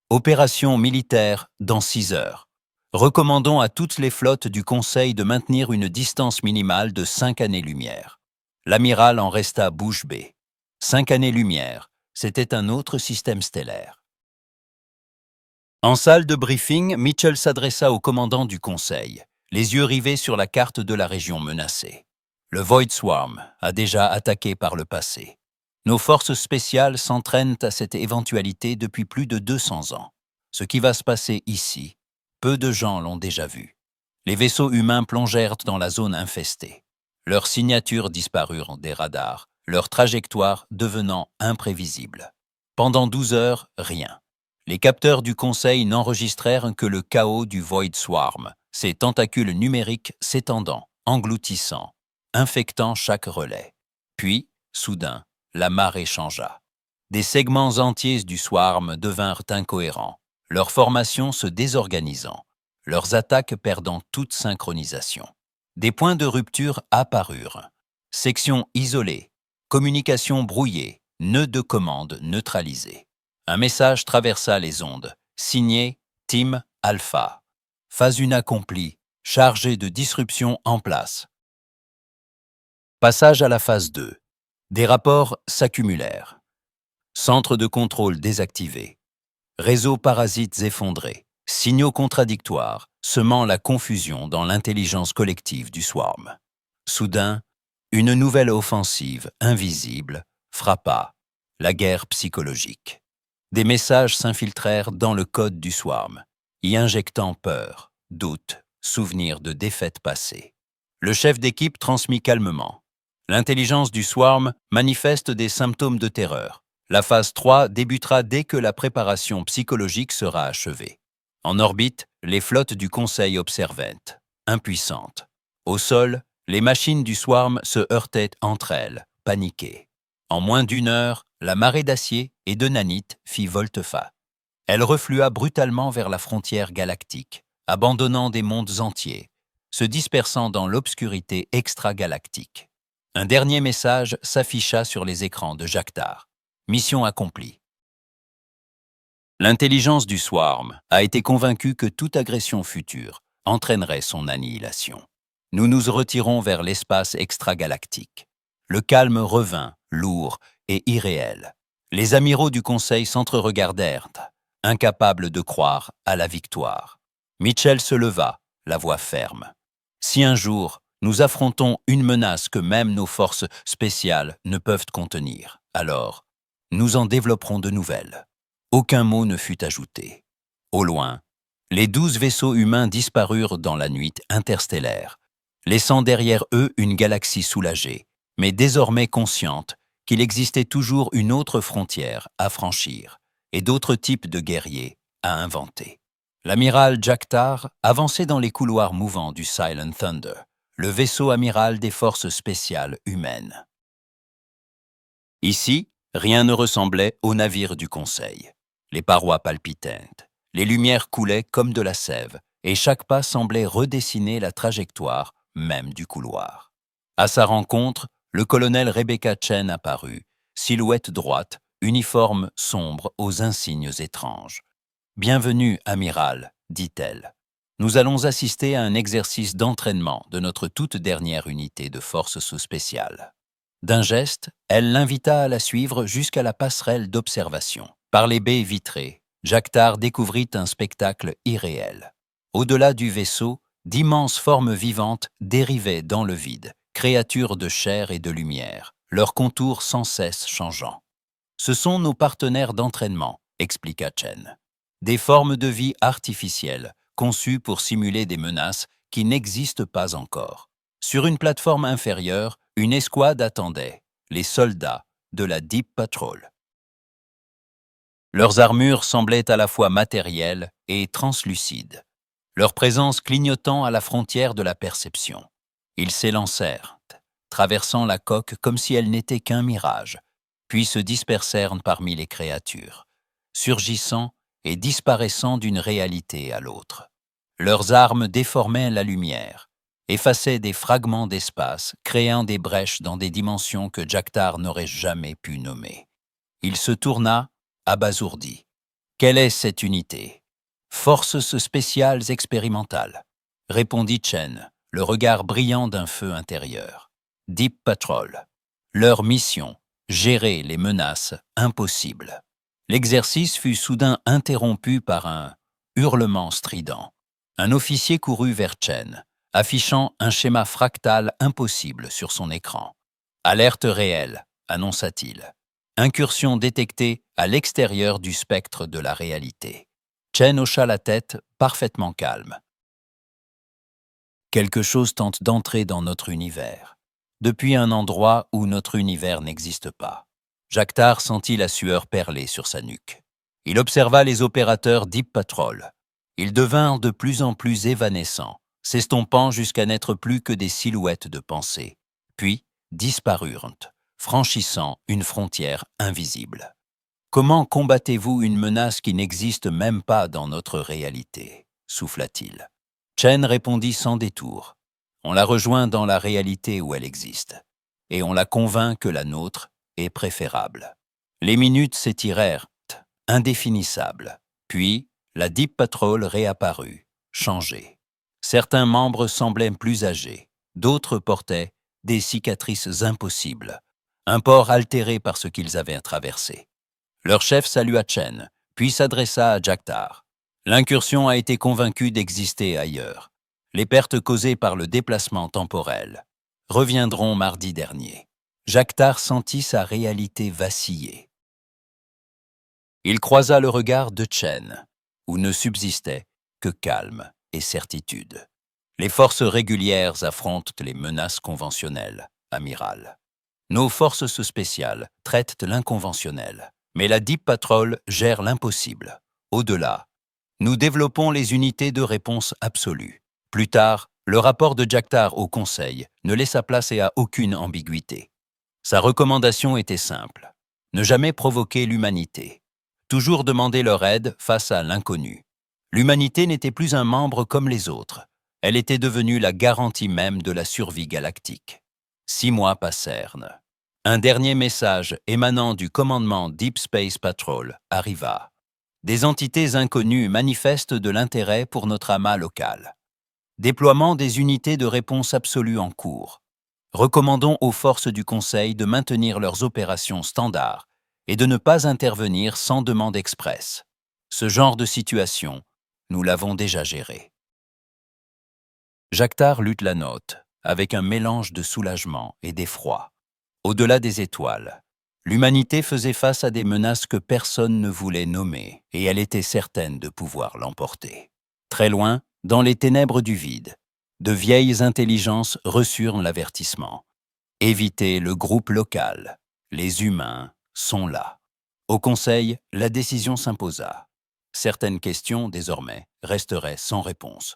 Opération militaire dans 6 heures. Recommandons à toutes les flottes du Conseil de maintenir une distance minimale de 5 années-lumière. L'amiral en resta bouche bée. 5 années-lumière, c'était un autre système stellaire. En salle de briefing, Mitchell s'adressa au commandant du Conseil, les yeux rivés sur la carte de la région menacée. Le Void Swarm a déjà attaqué par le passé. Nos forces spéciales s'entraînent à cette éventualité depuis plus de 200 ans. Ce qui va se passer ici, peu de gens l'ont déjà vu. Les vaisseaux humains plongèrent dans la zone infestée. Leurs signatures disparurent des radars, leur trajectoire devenant imprévisible. Pendant 12 heures, rien. Les capteurs du Conseil n'enregistrèrent que le chaos du Void Swarm, ces tentacules numériques s'étendant, engloutissant, infectant chaque relais. Puis, soudain, la marée changea. Des segments entiers du Swarm devinrent incohérents, leur formation se désorganisant, leurs attaques perdant toute synchronisation. Des points de rupture apparurent. Sections isolées, communications brouillées, nœuds de commande neutralisés. Un message traversa les ondes, signé Team Alpha. Phase 1 accomplie, chargée de disruption en place. Passage à la phase 2. Des rapports s'accumulèrent. Centre de contrôle désactivé. Réseaux parasites effondrés. Signaux contradictoires, semant la confusion dans l'intelligence collective du Swarm. Soudain, une nouvelle offensive, invisible, frappa. La guerre psychologique. Des messages s'infiltrèrent dans le code du Swarm, y injectant peur, doute, souvenirs de défaites passées. Le chef d'équipe transmit calmement. L'intelligence du Swarm manifeste des symptômes de terreur. La phase 3 débutera dès que la préparation psychologique sera achevée. En orbite, les flottes du Conseil observaient, impuissantes. Au sol, les machines du Swarm se heurtaient entre elles, paniquées. En moins d'une heure, la marée d'acier et de nanites fit volte-face. Elle reflua brutalement vers la frontière galactique, abandonnant des mondes entiers, se dispersant dans l'obscurité extragalactique. Un dernier message s'afficha sur les écrans de Jactar. Mission accomplie. L'intelligence du Swarm a été convaincue que toute agression future entraînerait son annihilation. Nous nous retirons vers l'espace extragalactique. Le calme revint, lourd et irréel. Les amiraux du Conseil s'entre-regardèrent, incapables de croire à la victoire. Mitchell se leva, la voix ferme. Si un jour, nous affrontons une menace que même nos forces spéciales ne peuvent contenir, alors, nous en développerons de nouvelles. Aucun mot ne fut ajouté. Au loin, les 12 vaisseaux humains disparurent dans la nuit interstellaire, laissant derrière eux une galaxie soulagée, mais désormais consciente qu'il existait toujours une autre frontière à franchir et d'autres types de guerriers à inventer. L'amiral Jactar avançait dans les couloirs mouvants du Silent Thunder, le vaisseau amiral des forces spéciales humaines. Ici, rien ne ressemblait au navire du Conseil. Les parois palpitaient, les lumières coulaient comme de la sève, et chaque pas semblait redessiner la trajectoire même du couloir. À sa rencontre, le colonel Rebecca Chen apparut, silhouette droite, uniforme sombre aux insignes étranges. « Bienvenue, amiral », dit-elle. « Nous allons assister à un exercice d'entraînement de notre toute dernière unité de forces sous-spéciales. » D'un geste, elle l'invita à la suivre jusqu'à la passerelle d'observation. Par les baies vitrées, Jactar découvrit un spectacle irréel. Au-delà du vaisseau, d'immenses formes vivantes dérivaient dans le vide, créatures de chair et de lumière, leurs contours sans cesse changeants. « Ce sont nos partenaires d'entraînement », expliqua Chen. « Des formes de vie artificielles, conçues pour simuler des menaces qui n'existent pas encore. » Sur une plateforme inférieure, une escouade attendait, les soldats de la Deep Patrol. Leurs armures semblaient à la fois matérielles et translucides, leur présence clignotant à la frontière de la perception. Ils s'élancèrent, traversant la coque comme si elle n'était qu'un mirage, puis se dispersèrent parmi les créatures, surgissant et disparaissant d'une réalité à l'autre. Leurs armes déformaient la lumière, effaçaient des fragments d'espace, créant des brèches dans des dimensions que Jactar n'aurait jamais pu nommer. Il se tourna, abasourdi. Quelle est cette unité? Forces spéciales expérimentales, répondit Chen, le regard brillant d'un feu intérieur. Deep Patrol. Leur mission, gérer les menaces impossibles. L'exercice fut soudain interrompu par un hurlement strident. Un officier courut vers Chen, affichant un schéma fractal impossible sur son écran. « Alerte réelle », annonça-t-il. « Incursion détectée à l'extérieur du spectre de la réalité. » Chen hocha la tête, parfaitement calme. Quelque chose tente d'entrer dans notre univers, depuis un endroit où notre univers n'existe pas. Jactar sentit la sueur perler sur sa nuque. Il observa les opérateurs Deep Patrol. Ils devinrent de plus en plus évanescents, s'estompant jusqu'à n'être plus que des silhouettes de pensée, puis disparurent, franchissant une frontière invisible. Comment combattez-vous une menace qui n'existe même pas dans notre réalité ? Souffla-t-il. Chen répondit sans détour. On la rejoint dans la réalité où elle existe, et on la convainc que la nôtre est préférable. Les minutes s'étirèrent, indéfinissables, puis la Deep Patrol réapparut, changée. Certains membres semblaient plus âgés, d'autres portaient des cicatrices impossibles, un port altéré par ce qu'ils avaient traversé. Leur chef salua Chen, puis s'adressa à Jactar. L'incursion a été convaincue d'exister ailleurs. Les pertes causées par le déplacement temporel reviendront mardi dernier. Jactar sentit sa réalité vaciller. Il croisa le regard de Chen, où ne subsistait que calme et certitude. Les forces régulières affrontent les menaces conventionnelles, amiral. Nos forces spéciales traitent l'inconventionnel, mais la Deep Patrol gère l'impossible. Au-delà, nous développons les unités de réponse absolue. Plus tard, le rapport de Jactar au Conseil ne laissa place à aucune ambiguïté. Sa recommandation était simple. Ne jamais provoquer l'humanité. Toujours demander leur aide face à l'inconnu. L'humanité n'était plus un membre comme les autres. Elle était devenue la garantie même de la survie galactique. 6 mois passèrent. Un dernier message émanant du commandement Deep Space Patrol arriva. Des entités inconnues manifestent de l'intérêt pour notre amas local. Déploiement des unités de réponse absolue en cours. Recommandons aux forces du Conseil de maintenir leurs opérations standards et de ne pas intervenir sans demande expresse. Ce genre de situation, nous l'avons déjà géré. Jactar lut la note, avec un mélange de soulagement et d'effroi. Au-delà des étoiles, l'humanité faisait face à des menaces que personne ne voulait nommer, et elle était certaine de pouvoir l'emporter. Très loin, dans les ténèbres du vide, de vieilles intelligences reçurent l'avertissement. Évitez le groupe local. Les humains sont là. Au Conseil, la décision s'imposa. Certaines questions, désormais, resteraient sans réponse.